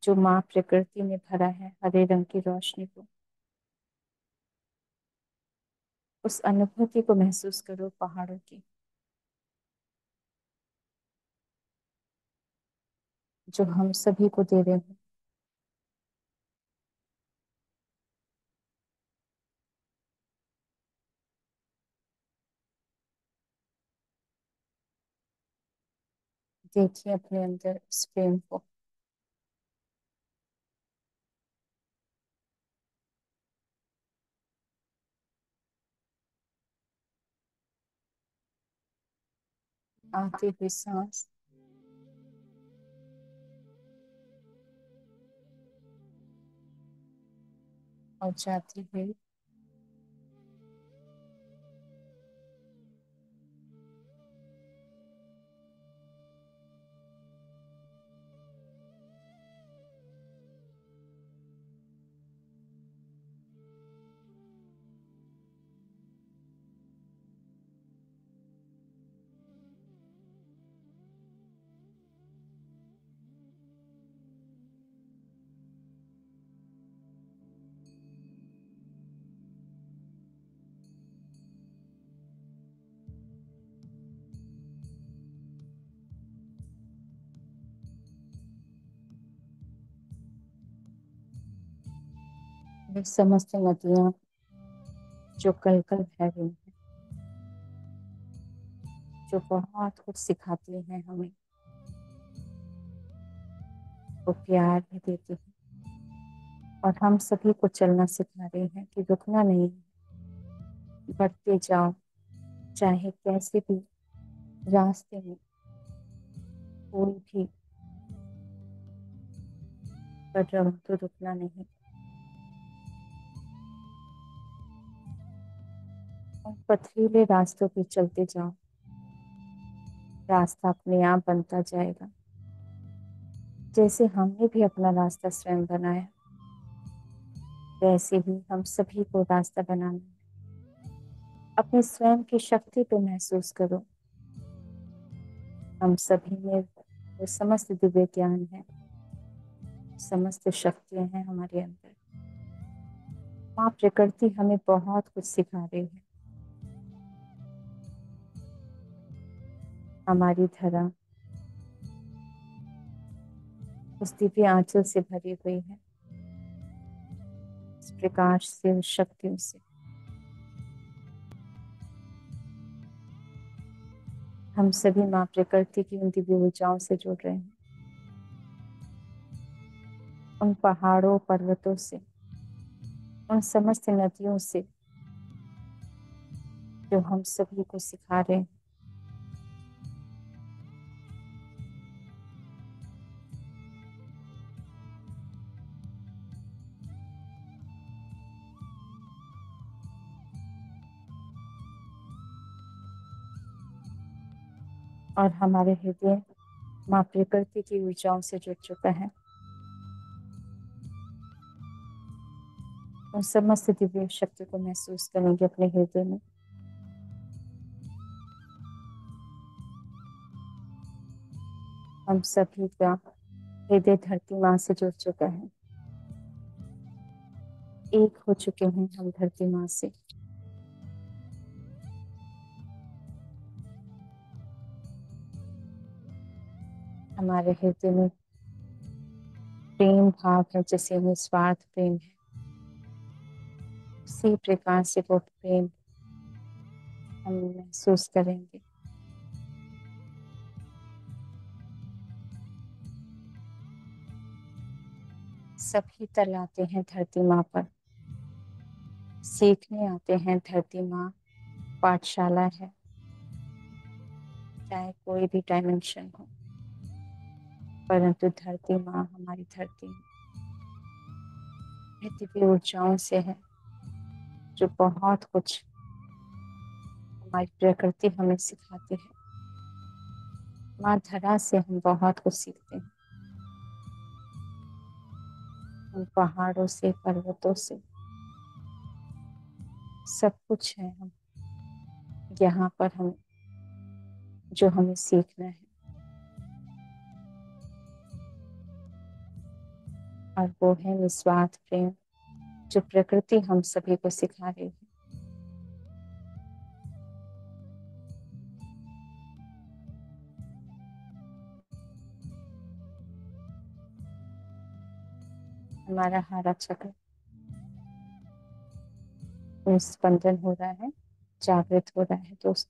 जो माँ प्रकृति ने भरा है हरे रंग की रोशनी को। उस अनुभूति को महसूस करो पहाड़ों की, जो हम सभी को दे रहे हैं। देखिए अपने अंदर उस प्रेम को। आती हुई सांस और जाती हुई। वे समस्त नदियां जो कल कल बह रही हैं, जो बहुत कुछ सिखाती हैं हमें, वो प्यार भी देती है और हम सभी को चलना सिखा रही हैं कि रुकना नहीं है, बढ़ते जाओ। चाहे कैसे भी रास्ते में कोई भी कदम, तो रुकना नहीं। और पथरीले रास्तों पे चलते जाओ, रास्ता अपने आप बनता जाएगा। जैसे हमने भी अपना रास्ता स्वयं बनाया, वैसे ही हम सभी को रास्ता बनाना है। अपने स्वयं की शक्ति को महसूस करो। हम सभी में वो समस्त दिव्य ज्ञान है, समस्त शक्तियां हैं हमारे अंदर। माँ प्रकृति हमें बहुत कुछ सिखा रही है। हमारी धरा उस दिव्य आंचल से भरी हुई है, उस प्रकाश से, उस शक्तियों से। हम सभी माँ प्रकृति की उन दिव्य ऊर्जाओं से जुड़ रहे हैं, उन पहाड़ों पर्वतों से, उन समस्त नदियों से जो हम सभी को सिखा रहे हैं। और हमारे हृदय माँ प्रकृति की ऊर्जाओं से जुड़ चुका है। उन समस्त दिव्य शक्ति को महसूस करेंगे अपने हृदय में। हम सभी का हृदय धरती माँ से जुड़ चुका है। एक हो चुके हैं हम धरती माँ से। हमारे हृदय में प्रेम भाव है, जैसे निस्वार्थ प्रेम है, उसी प्रकार से वो प्रेम हम महसूस करेंगे। सभी तल आते हैं धरती माँ पर, सीखने आते हैं। धरती माँ पाठशाला है, चाहे कोई भी डायमेंशन हो, परंतु धरती माँ हमारी धरती दिव्य ऊर्जाओं से है, जो बहुत कुछ हमारी प्रकृति हमें सिखाती है। माँ धरा से हम बहुत कुछ सीखते हैं, उन पहाड़ों से, पर्वतों से, सब कुछ है हम यहाँ पर, हम जो हमें सीखना है। और वो है निस्वार्थ प्रेम, जो प्रकृति हम सभी को सिखा रही है। हमारा हारा चक्र स्पंदन हो रहा है, जागृत हो रहा है दोस्त।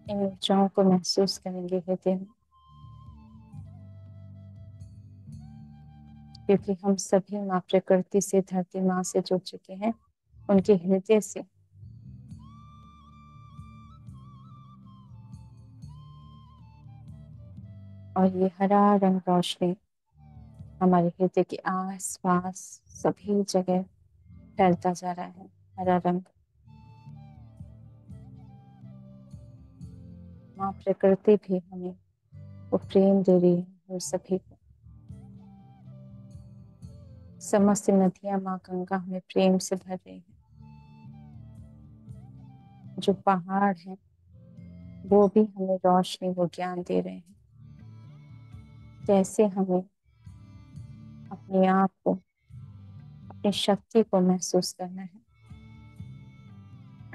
इन ऊर्जाओं को महसूस करेंगे हृदय में, क्योंकि हम सभी माँ प्रकृति से, धरती माँ से जुड़ चुके हैं, उनके हृदय से। और ये हरा रंग रोशनी हमारे हृदय के आस पास सभी जगह फैलता जा रहा है। हरा रंग माँ प्रकृति भी हमें वो प्रेम दे रही है, हम सभी को। समस्त नदियां माँ गंगा हमें प्रेम से भर रही है। जो पहाड़ है वो भी हमें रोशनी, वो ज्ञान दे रहे हैं, कैसे हमें अपने आप को, अपनी शक्ति को महसूस करना है,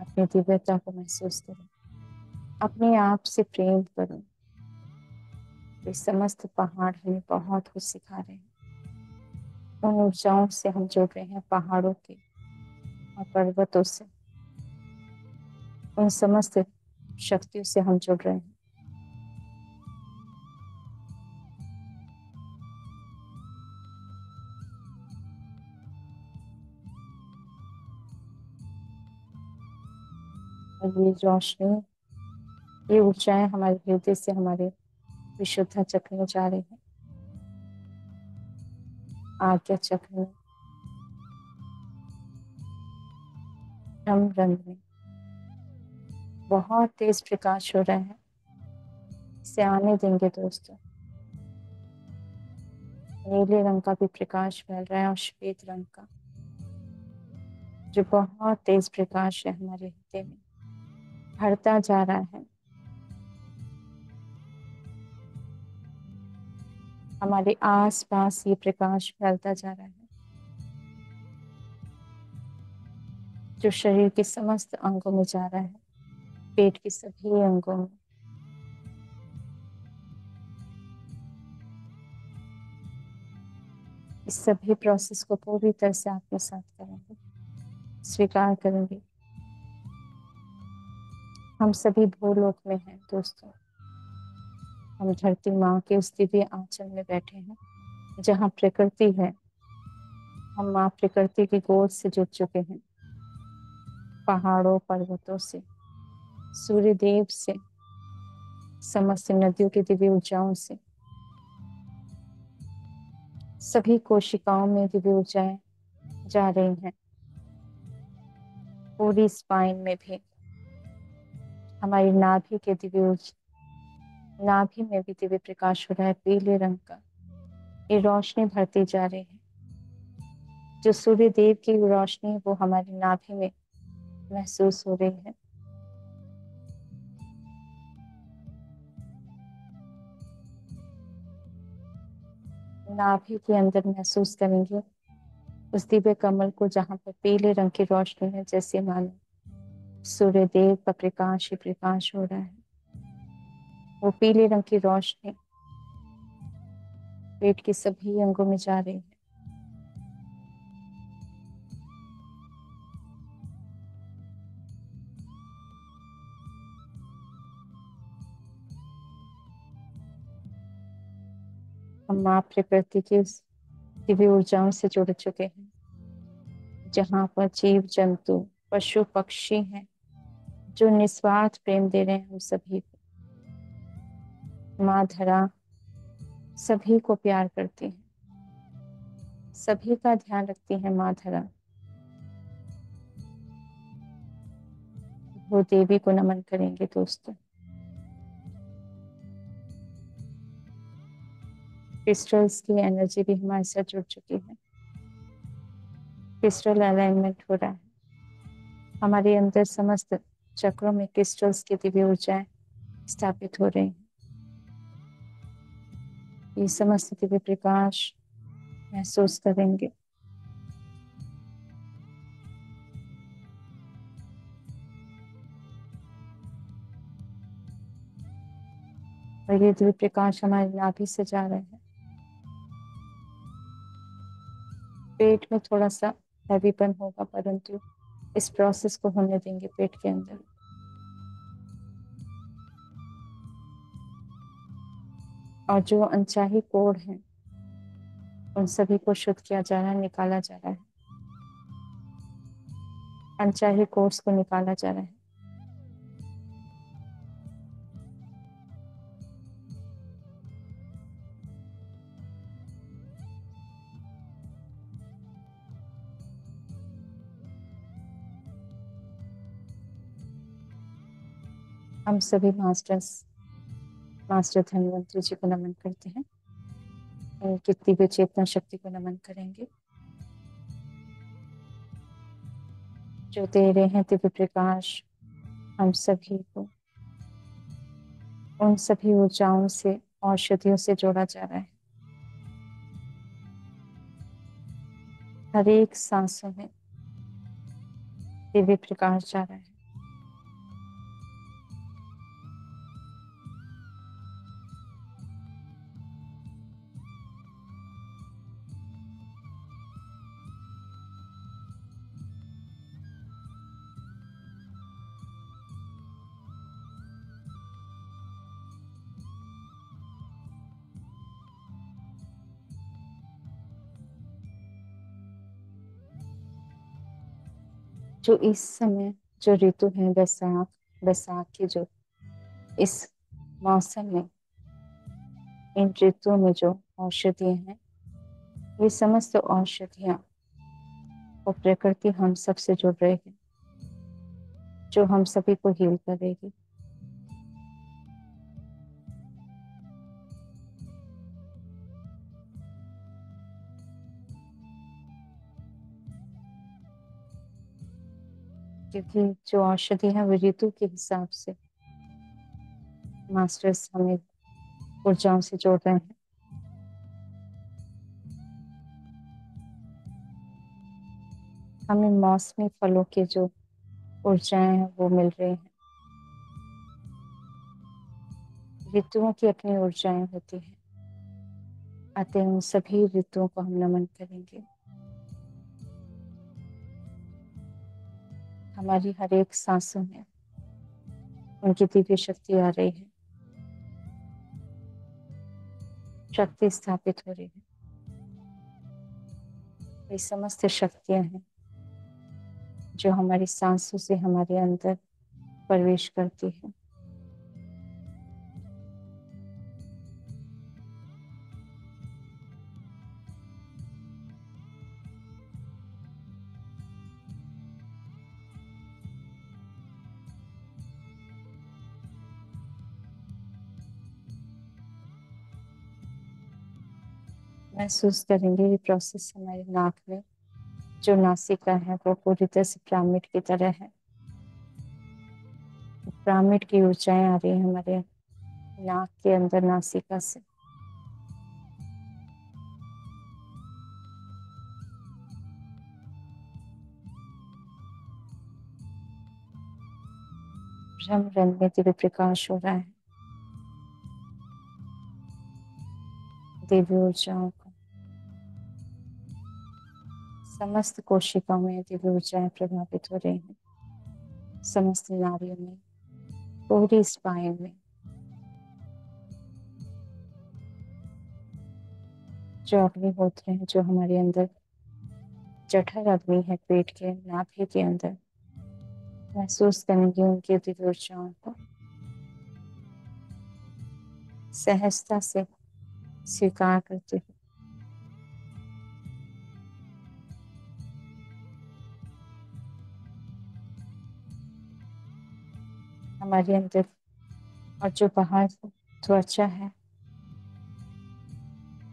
अपनी दिव्यता को महसूस करो, अपने आप से प्रेम करो। ये समस्त पहाड़ हमें बहुत कुछ सिखा रहे हैं। उन ऊर्जाओं से हम जुड़ रहे हैं, पहाड़ों के और पर्वतों से, उन समस्त शक्तियों से हम जुड़ रहे हैं। और ये रोशनी, ये ऊर्जाएं हमारे हृदय से हमारे विशुद्ध चक्र में जा रही है, आज्ञा चक्र में, रंग रंग में बहुत तेज प्रकाश हो रहा है। इसे आने देंगे दोस्तों। नीले रंग का भी प्रकाश फैल रहा है और श्वेत रंग का, जो बहुत तेज प्रकाश है हमारे हृदय में बढ़ता जा रहा है। हमारे आस पास ये प्रकाश फैलता जा रहा है, जो शरीर के समस्त अंगों में जा रहा है, पेट के सभी अंगों में। इस सभी प्रोसेस को पूरी तरह से आत्मसात करेंगे, स्वीकार करेंगे। हम सभी भूलोक में हैं दोस्तों। हम धरती माँ के उस दिव्य आंचल में बैठे हैं जहाँ प्रकृति है। हम माँ प्रकृति की गोद से जुड़ चुके हैं, पहाड़ों पर्वतों से, सूर्य देव से, समस्त नदियों की दिव्य ऊर्जाओं से। सभी कोशिकाओं में दिव्य ऊर्जाएं जा रही हैं, पूरी स्पाइन में भी। हमारी नाभि के नाभि में भी दिव्य प्रकाश हो रहा है, पीले रंग का। ये रोशनी भरती जा रही है। जो सूर्य देव की रोशनी है वो हमारी नाभि में महसूस हो रही है। नाभि के अंदर महसूस करेंगे उस दिव्य कमल को जहाँ पर पीले रंग की रोशनी है, जैसे मानो सूर्य देव का प्रकाश ही प्रकाश हो रहा है। वो पीले रंग की रोशनी पेट के सभी अंगों में जा रही है। हम माँ प्रकृति की उस दिव्य ऊर्जाओं से जुड़ चुके हैं जहाँ पर जीव जंतु पशु पक्षी हैं जो निस्वार्थ प्रेम दे रहे हैं हम सभी को। माँ धरा सभी को प्यार करती है, सभी का ध्यान रखती है माँ धरा। वो देवी को नमन करेंगे दोस्तों। क्रिस्टल्स की एनर्जी भी हमारे साथ जुड़ चुकी है। क्रिस्टल अलाइनमेंट हो रहा है हमारे अंदर। समस्त चक्रों में क्रिस्टल्स की दिव्य ऊर्जाएं स्थापित हो रही हैं। ये समस्त दिव्य प्रकाश महसूस करेंगे। और ये दिव्य प्रकाश हमारे नाभि से जा रहे हैं। पेट में थोड़ा सा हैवीपन होगा, परंतु इस प्रोसेस को होने देंगे पेट के अंदर। और जो अनचाही कोढ़ हैं उन सभी को शुद्ध किया जा रहा है, निकाला जा रहा है। अनचाही कोर्स को निकाला जा रहा है। हम सभी मास्टर धन्वंतरी जी को नमन करते हैं। उनकी दिव्य चेतना शक्ति को नमन करेंगे जो दे रहे हैं दिव्य प्रकाश हम सभी को। उन सभी ऊर्जाओं से, औषधियों से जोड़ा जा रहा है। हर एक सांसों में दिव्य प्रकाश जा रहा है। जो इस समय जो ऋतु है बैसाख, बैसाख की जो इस मौसम में, इन ऋतुओं में जो औषधियां हैं, ये समस्त औषधियां और प्रकृति हम सब से जुड़ रहे हैं, जो हम सभी को हील करेगी। क्योंकि जो औषधि है वो ऋतु के हिसाब से मास्टर्स हमें ऊर्जाओं से जोड़ रहे हैं। हमें मौसमी फलों के जो ऊर्जाएं हैं वो मिल रही हैं। ऋतुओं की अपनी ऊर्जाएं होती हैं, अतः उन सभी ऋतुओं को हम नमन करेंगे। हमारी हर एक सांसों में उनकी दिव्य शक्ति आ रही है, शक्ति स्थापित हो रही है। ये समस्त शक्तियां हैं जो हमारी सांसों से हमारे अंदर प्रवेश करती है। महसूस करेंगे ये प्रोसेस हमारे नाक में, जो नासिका है वो पूरी तरह से पिरामिड की तरह है। पिरामिड की ऊंचाई आ रही है हमारे नाक के अंदर, नासिका से। ब्रह्म रंग में दिव्य प्रकाश हो रहा है। दिव्य ऊर्जाओं को समस्त कोशिकाओं में दिव्य ऊर्जाएं प्रभावित हो रही हैं, समस्त नाड़ियों में, पूरी स्पाइन में। जो अग्निहोत्र हैं, जो हमारे अंदर जठर अग्नि है, पेट के नाभि के अंदर, महसूस करेंगे उनकी दिव्य ऊर्जाओं को। सहजता से स्वीकार करते हुए हमारे अंदर और जो बाहर त्वचा है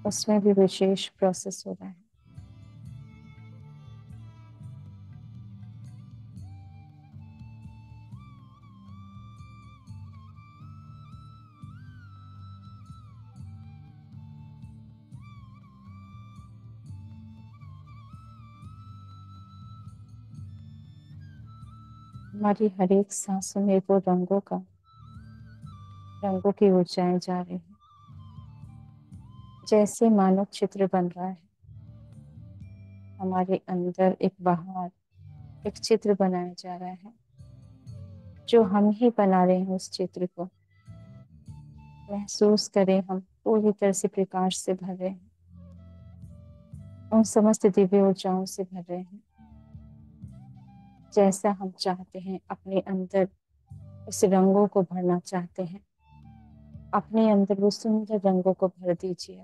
उसमें भी विशेष प्रोसेस हो रहा है। हमारी हर एक सांसों में वो रंगों की ऊर्जाएं जा रही है, जैसे मानव चित्र बन रहा है हमारे अंदर, एक बाहर एक चित्र बनाया जा रहा है, जो हम ही बना रहे हैं। उस चित्र को महसूस करें, हम पूरी तरह से प्रकाश से भर रहे हैं, उन समस्त दिव्य ऊर्जाओं से भर रहे हैं, जैसा हम चाहते हैं। अपने अंदर उस रंगों को भरना चाहते हैं, अपने अंदर वो सुंदर रंगों को भर दीजिए।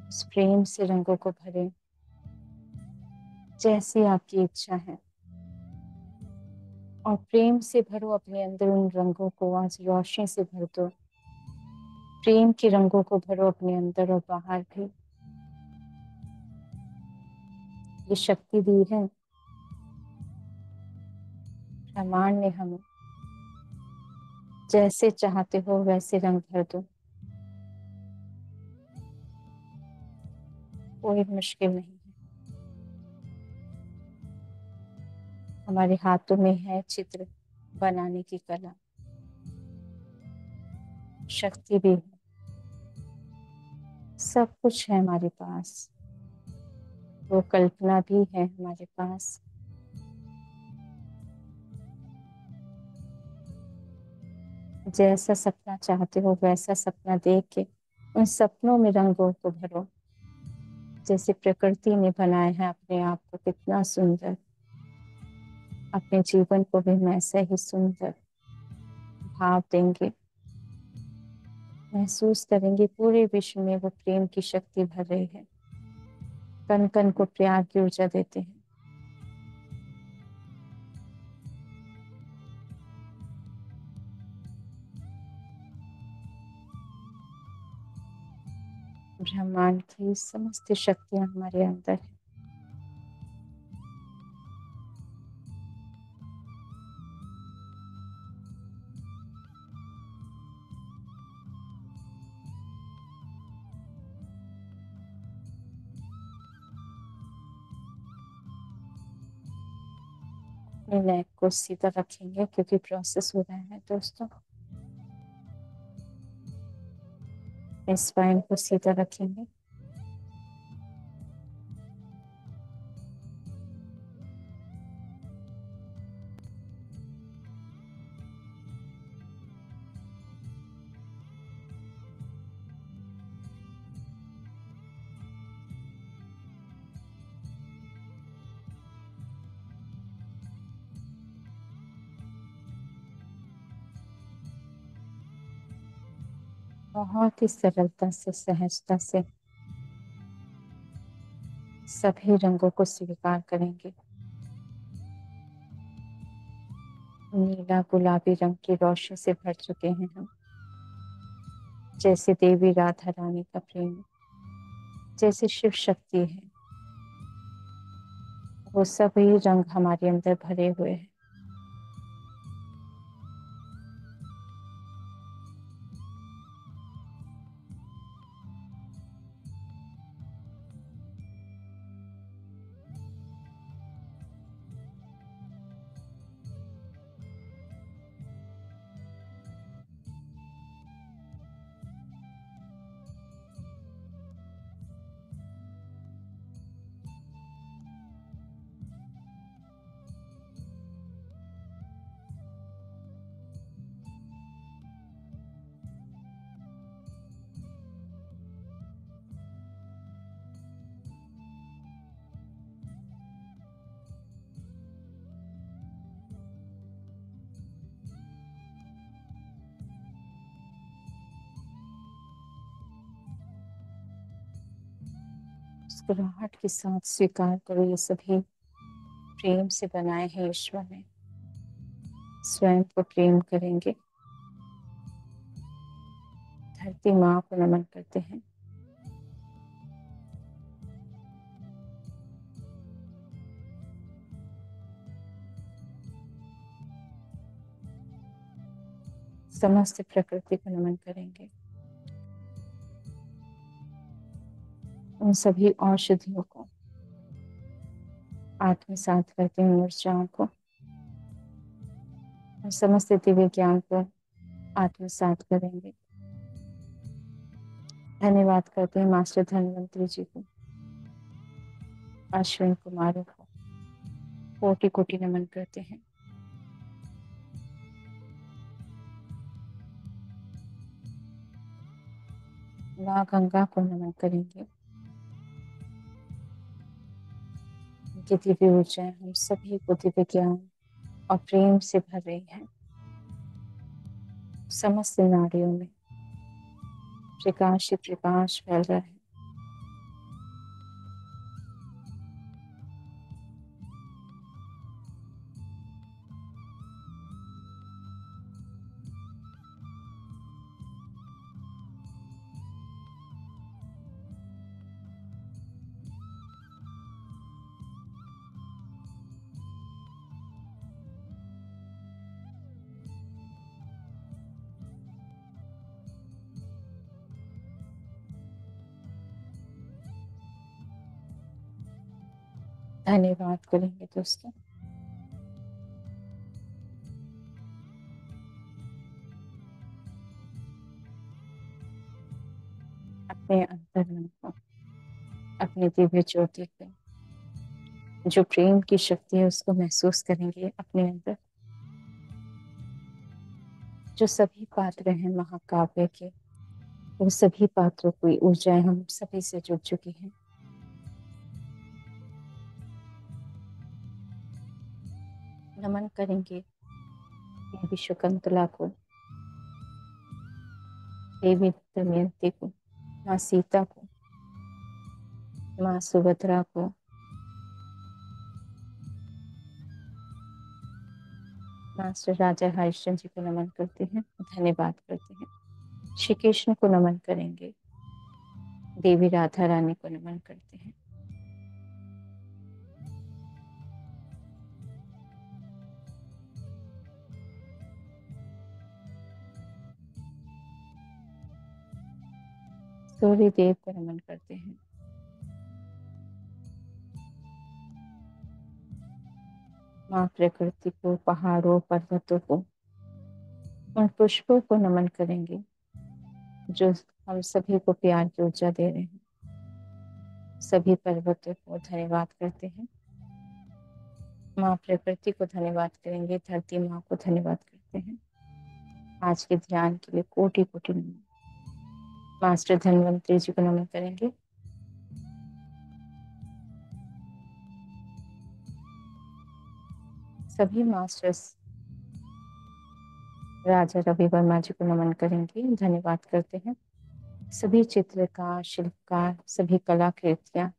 उस प्रेम से रंगों को भरें, जैसी आपकी इच्छा है, और प्रेम से भरो अपने अंदर उन रंगों को। आज रोशनी से भर दो, प्रेम के रंगों को भरो अपने अंदर और बाहर भी। ये शक्ति दी है ब्रह्मांड ने हमें, जैसे चाहते हो वैसे रंग भर दो, कोई मुश्किल नहीं है। हमारे हाथों में है चित्र बनाने की कला, शक्ति भी है, सब कुछ है हमारे पास। वो कल्पना भी है हमारे पास। जैसा सपना चाहते हो वैसा सपना देख के उन सपनों में रंगों को भरो, जैसे प्रकृति ने बनाया है अपने आप को कितना सुंदर। अपने जीवन को भी वैसे ही सुंदर भाव देंगे। महसूस करेंगे पूरे विश्व में वो प्रेम की शक्ति भर रही है, कण कण को प्यार की ऊर्जा देते हैं। ब्रह्मांड की समस्त शक्तियां हमारे अंदर है। अपने नेक को सीधा रखेंगे क्योंकि प्रोसेस हो रहा है दोस्तों। स्पाइन को सीधा रखेंगे। बहुत ही सरलता से, सहजता से सभी रंगों को स्वीकार करेंगे। नीला गुलाबी रंग की रोशनी से भर चुके हैं हम, जैसे देवी राधा रानी का प्रेम, जैसे शिव शक्ति है, वो सभी रंग हमारे अंदर भरे हुए हैं। मुस्कुराहट के साथ स्वीकार करो, ये सभी प्रेम से बनाए हैं ईश्वर ने। स्वयं को प्रेम करेंगे। धरती माँ को नमन करते हैं। समस्त प्रकृति को नमन करेंगे। उन सभी औषधियों को आत्मसात करते हैं, ऊर्जाओं को और समस्त दिव्य ज्ञान को आत्मसात करेंगे। धन्यवाद करते हैं मास्टर धन्वंतरी जी को, अश्विन कुमारों को कोटि कोटि नमन करते हैं। माँ गंगा को नमन करेंगे। उनकी दिव्य ऊर्जाएं हम सभी को दिव्य ज्ञान और प्रेम से भर रही है। समस्त नाड़ियों में प्रकाश ही प्रकाश फैल रहा है। धन्यवाद करेंगे दोस्तों। अपने अंतर्मन को, अपनी दिव्य ज्योति को, जो प्रेम की शक्ति है उसको महसूस करेंगे अपने अंदर। जो सभी पात्र हैं महाकाव्य के, वो सभी पात्रों की ऊर्जाएं हम सभी से जुड़ चुकी हैं। नमन करेंगे देवी शकुंतला को, देवी दमयंती को, माँ सीता को, माँ सुभद्रा को, मास्टर राजा हरिश्चंद्र जी को नमन करते हैं, धन्यवाद करते हैं। श्री कृष्ण को नमन करेंगे। देवी राधा रानी को नमन करते हैं। सूर्य देव को नमन करते हैं। माँ प्रकृति को, पहाड़ों पर्वतों को, उन पुष्पों को नमन करेंगे जो हम सभी को प्यार की ऊर्जा दे रहे हैं। सभी पर्वतों को धन्यवाद करते हैं। माँ प्रकृति को धन्यवाद करेंगे, धरती माँ को धन्यवाद करते हैं। आज के ध्यान के लिए कोटि कोटि नमन। मास्टर धन्वंतरी जी को नमन करेंगे। सभी मास्टर्स राजा रवि वर्मा जी को नमन करेंगे, धन्यवाद करते हैं। सभी चित्रकार, शिल्पकार, सभी कलाकृतियां,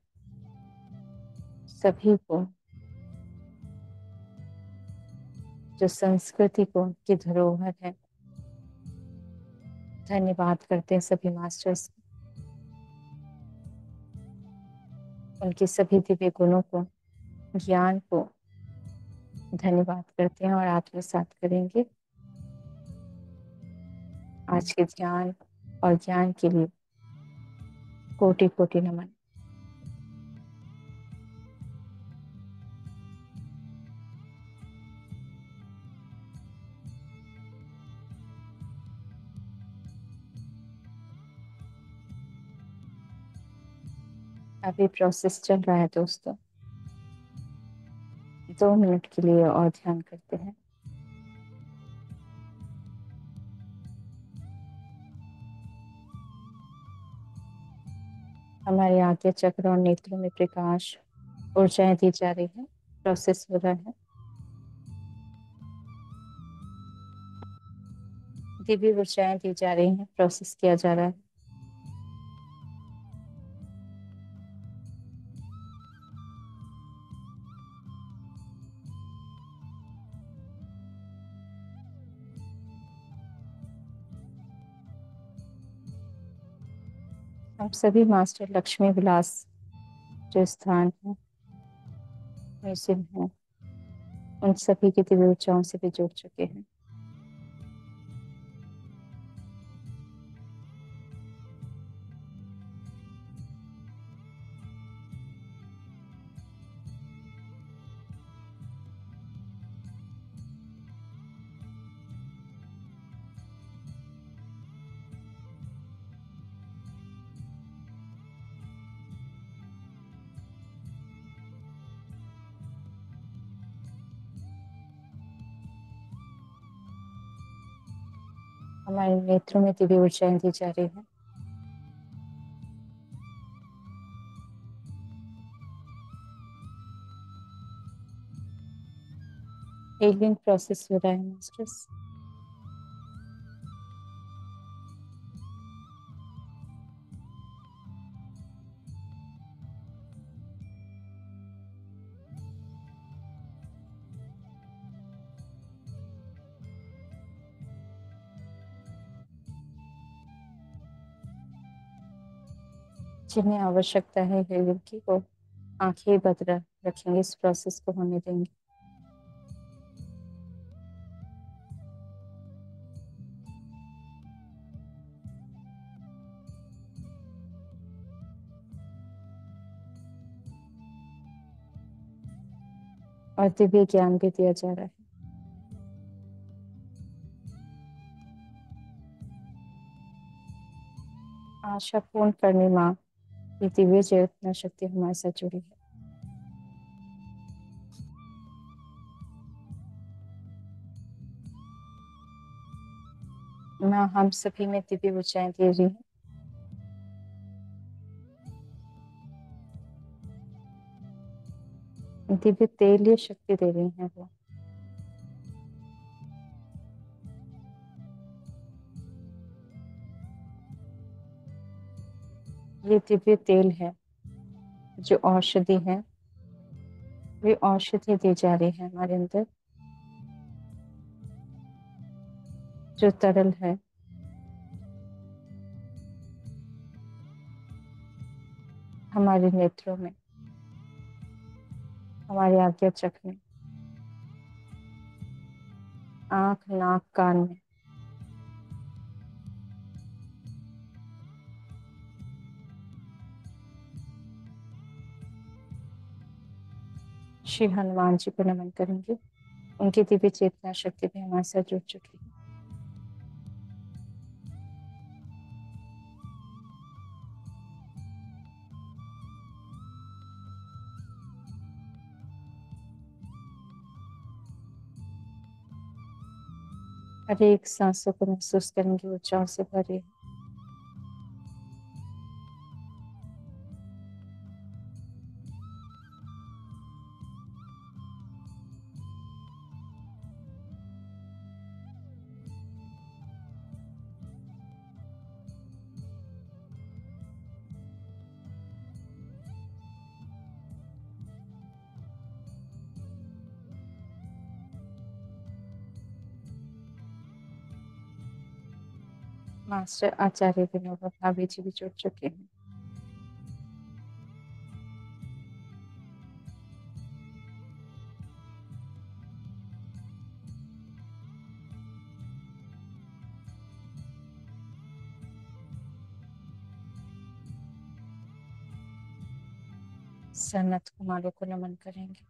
सभी को जो संस्कृति को की धरोहर है, धन्यवाद करते हैं सभी मास्टर्स। उनके सभी दिव्य गुणों को, ज्ञान को धन्यवाद करते हैं और आत्मसात करेंगे। आज के ध्यान और ज्ञान के लिए कोटि कोटि नमन। अभी प्रोसेस चल रहा है दोस्तों। 2 मिनट के लिए और ध्यान करते हैं। हमारे आज्ञा चक्र और नेत्रों में प्रकाश ऊर्जाएं दी जा रही है। प्रोसेस हो रहा है। दिव्य ऊर्जाएं दी जा रही हैं, प्रोसेस किया जा रहा है। हम सभी मास्टर लक्ष्मी विलास जो स्थान है, म्यूजियम है, उन सभी की दिव्य ऊर्जाओं से भी जुड़ चुके हैं। हमारे नेत्रों में दिव्य ऊर्जाएं दी जा रही है। हीलिंग प्रोसेस हो रहा है मास्टर्स। जिन्हें आवश्यकता है हीलिंग की, वो आंखें बंद रखेंगे, इस प्रोसेस को होने देंगे। और दिव्य ज्ञान भी दिया जा रहा है। आशा पूर्ण करने माँ ये दिव्य चेतना शक्ति हमारे साथ जुड़ी है। माँ हम सभी में दिव्य ऊर्जाएं दे रही है। दिव्य तेलीय शक्ति दे रही है वो। ये दिव्य तेल है जो औषधि है, वे औषधि दी जा रही है हमारे अंदर, जो तरल है। हमारे नेत्रों में, हमारे आज्ञा चक्र में, आंख, नाक, कान में, श्री हनुमान जी को नमन करेंगे। उनकी दिव्य चेतना शक्ति भी हमारे साथ जुड़ चुकी है। हर एक सांसों को महसूस करेंगे ऊर्जाओं से भरे। मास्टर आचार्य विनोबा भावे जी भी जुड़ चुके हैं। सनत कुमारों को नमन करेंगे।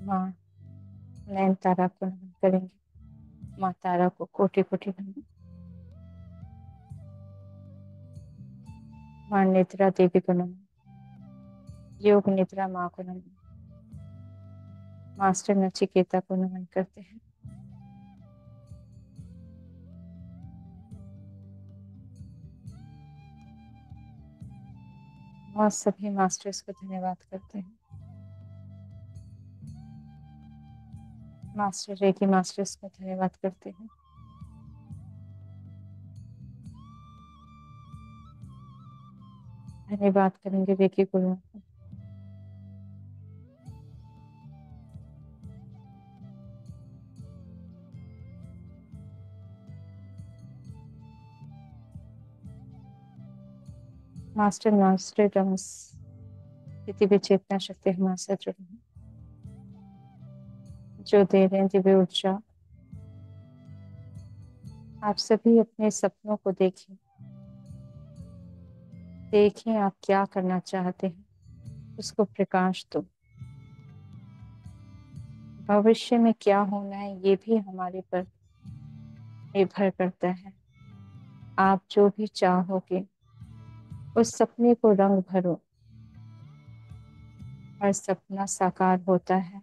माँ नयन तारा को नमन करेंगे। माँ तारा को कोटि कोटि नमन। माँ निद्रा देवी को नमन। योग निद्रा माँ को नमन। मास्टर नचिकेता को नमन करते हैं। और सभी मास्टर्स को धन्यवाद करते हैं। मास्टर रेकी मास्टर्स को धन्यवाद करते हैं। धन्यवाद करेंगे रेकी गुरुओं को। मास्टर मास्टर रमस किसी भी चेतना शक्ति हमारे साथ जुड़ी है, जो दे रहे हैं दिव्य ऊर्जा। आप सभी अपने सपनों को देखें। देखें आप क्या करना चाहते हैं, उसको प्रकाश दो। भविष्य में क्या होना है ये भी हमारे पर निर्भर करता है। आप जो भी चाहोगे उस सपने को रंग भरो। हर सपना साकार होता है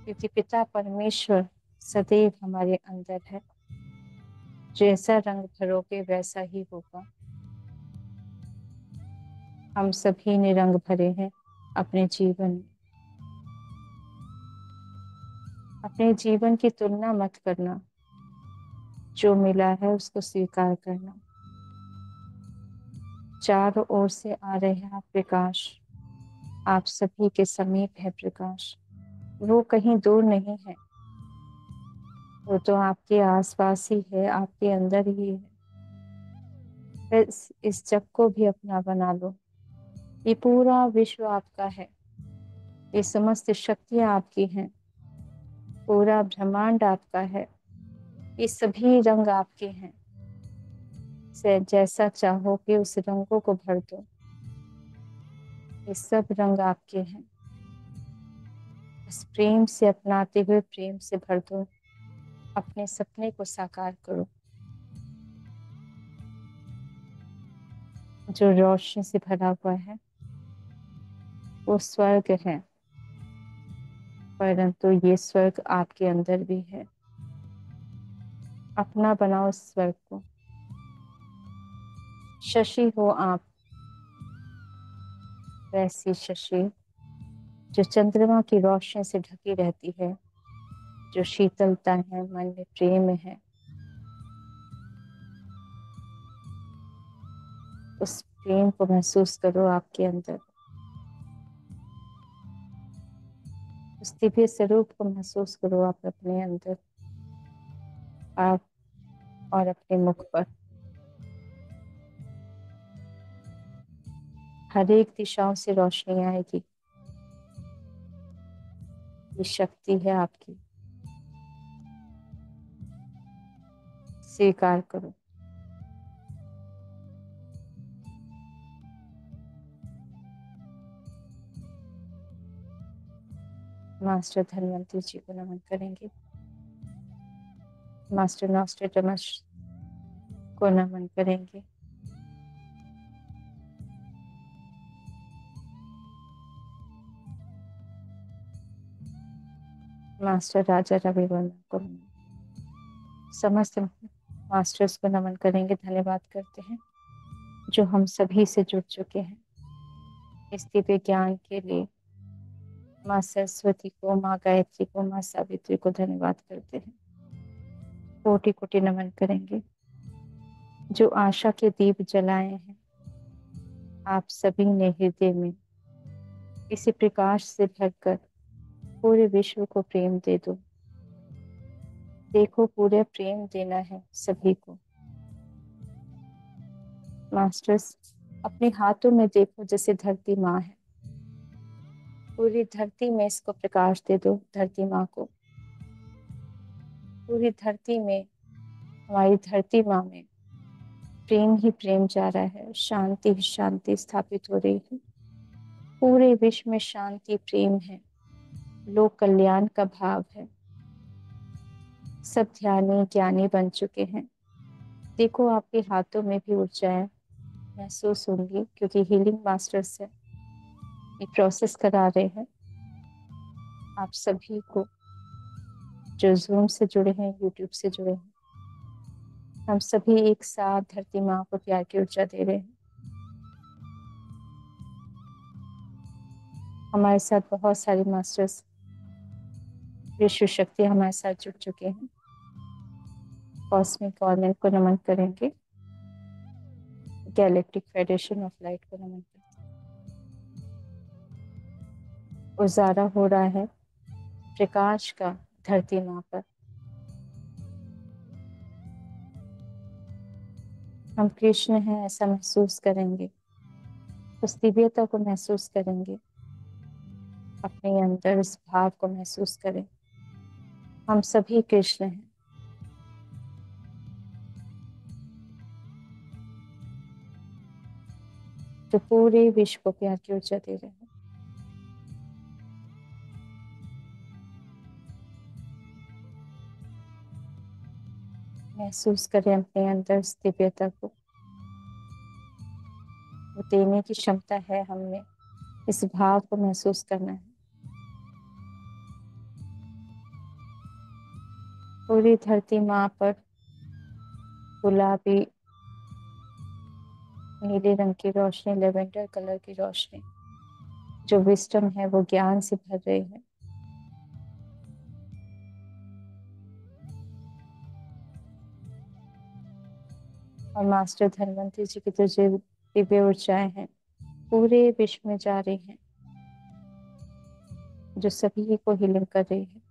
क्योंकि पिता परमेश्वर सदैव हमारे अंदर है। जैसा रंग भरोगे वैसा ही होगा। हम सभी ने रंग भरे हैं अपने जीवन में। अपने जीवन की तुलना मत करना, जो मिला है उसको स्वीकार करना। चारों ओर से आ रहे हैं प्रकाश। आप सभी के समीप है प्रकाश। वो कहीं दूर नहीं है, वो तो आपके आसपास ही है, आपके अंदर ही है। बस इस जग को भी अपना बना लो। ये पूरा विश्व आपका है। ये समस्त शक्तियां आपकी हैं। पूरा ब्रह्मांड आपका है। ये सभी रंग आपके हैं। से जैसा चाहोगे उस रंगों को भर दो। ये सब रंग आपके हैं। बस प्रेम से अपनाते हुए प्रेम से भर दो। अपने सपने को साकार करो। जो रोशनी से भरा हुआ है वो स्वर्ग है, परंतु ये स्वर्ग आपके अंदर भी है। अपना बनाओ इस स्वर्ग को। शशि हो आप, वैसी शशि जो चंद्रमा की रोशनी से ढकी रहती है, जो शीतलता है, मन में प्रेम है, उस प्रेम को महसूस करो आपके अंदर। उस दिव्य स्वरूप को महसूस करो आप अपने अंदर, आप और अपने मुख पर। हर एक दिशाओं से रोशनी आएगी। ये शक्ति है आपकी, स्वीकार करो। मास्टर धन्वंतरी जी को नमन करेंगे। मास्टर नॉस्ट्रेडमस को नमन करेंगे। मास्टर राजा रवि वर्मा को नमन, समस्त मास्टर्स को नमन करेंगे। धन्यवाद करते हैं जो हम सभी से जुड़ चुके हैं इस दिव्य ज्ञान के लिए। माँ सरस्वती को, माँ गायत्री को, माँ सावित्री को धन्यवाद करते हैं। कोटि कोटि नमन करेंगे। जो आशा के दीप जलाए हैं आप सभी ने हृदय में, इसी प्रकाश से भरकर पूरे विश्व को प्रेम दे दो। देखो पूरे प्रेम देना है सभी को। मास्टर्स, अपने हाथों में देखो जैसे धरती माँ है, पूरी धरती में इसको प्रकाश दे दो। धरती माँ को, पूरी धरती में, हमारी धरती माँ में प्रेम ही प्रेम जा रहा है, शांति ही शांति स्थापित हो रही है। पूरे विश्व में शांति प्रेम है, लोक कल्याण का भाव है। सब ध्यानी ज्ञानी बन चुके हैं। देखो आपके हाथों में भी ऊर्जाएं महसूस होंगी, क्योंकि हीलिंग मास्टर्स है, ये प्रोसेस करा रहे हैं आप सभी को जो जूम से जुड़े हैं, यूट्यूब से जुड़े हैं। हम सभी एक साथ धरती माँ को प्यार की ऊर्जा दे रहे हैं। हमारे साथ बहुत सारे मास्टर्स, विश्व शक्ति हमारे साथ जुड़ चुके हैं। कॉस्मिक गवर्नमेंट को नमन करेंगे। गैलेक्टिक फेडरेशन ऑफ लाइट को नमन करेंगे। उजाला हो रहा है प्रकाश का धरती माँ पर। हम कृष्ण हैं ऐसा महसूस करेंगे, उस दिव्यता को महसूस करेंगे, अपने अंदर इस भाव को महसूस करें। हम सभी कृष्ण हैं। जो पूरे विश्व को प्यार की ऊर्जा दे रहे हैं। महसूस करें अपने अंदर इस दिव्यता को। वो देने की क्षमता है हमें, इस भाव को महसूस करना है। पूरी धरती माँ पर गुलाबी नीले रंग की रोशनी, लेवेंडर कलर की रोशनी, जो विस्टम है वो ज्ञान से भर रही है। और मास्टर धन्वंतरी जी की तो जो दिव्य ऊर्जाएं हैं पूरे विश्व में जा रही हैं, जो सभी को हीलिंग कर रही है।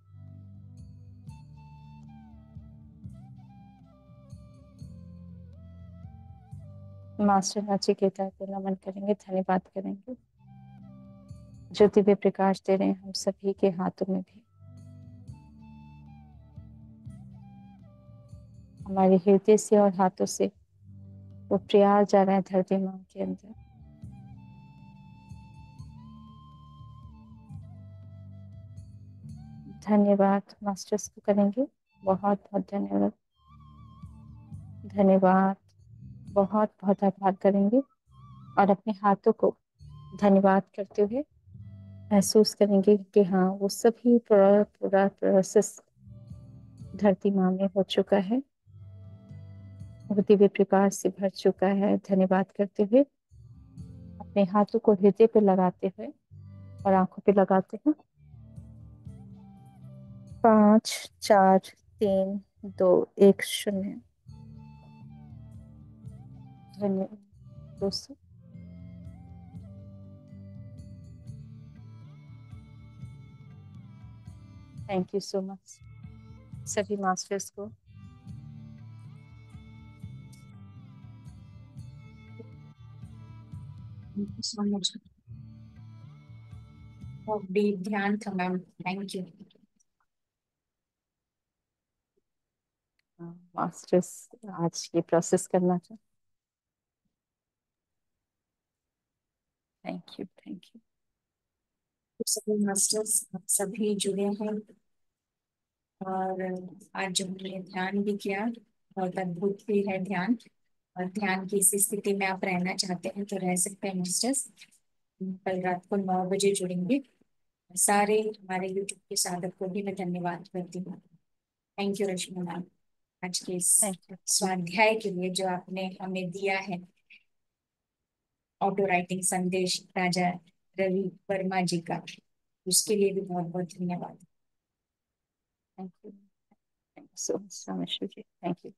मास्टर नचिकेता को नमन करेंगे, धन्यवाद करेंगे जो दिव्य प्रकाश दे रहे हैं हम सभी के हाथों में भी। हमारे हृदय से और हाथों से वो प्यार जा रहा है धरती माँ के अंदर। धन्यवाद मास्टर्स को करेंगे, बहुत बहुत धन्यवाद। धन्यवाद, बहुत बहुत आभार करेंगे और अपने हाथों को धन्यवाद करते हुए महसूस करेंगे कि हाँ, वो सभी पूरा पूरा प्रोसेस धरती माँ में हो चुका है, वो दिव्य प्रकाश से भर चुका है। धन्यवाद करते हुए अपने हाथों को हृदय पे लगाते हुए और आंखों पे लगाते हैं। 5 4 3 2 1 0। धन्यवाद दोस्तों। थैंक यू सो मच सभी मास्टर्स को। Thank you so much. बहुत डीप ध्यान था मैम, थैंक यू। मास्टर्स आज ये प्रोसेस करना चाहिए। Thank you thank you. सभी मास्टर्स आप सभी जुड़े हैं, और आज जो हमने ध्यान भी किया, बहुत अद्भुत भी है ध्यान। और ध्यान की इस स्थिति में आप रहना चाहते हैं तो रह सकते हैं मास्टर्स। कल रात को 9 बजे जुड़ेंगे। सारे हमारे यूट्यूब के साधक को भी मैं धन्यवाद करती हूँ। थैंक यू रश्मि मैम, आज के इस थैंक यू। स्वाध्याय के लिए जो आपने हमें दिया है। ऑटो राइटिंग संदेश राजा रवि वर्मा जी का, उसके लिए भी बहुत बहुत धन्यवाद। Thank you so much Rameshwar ji. Thank you.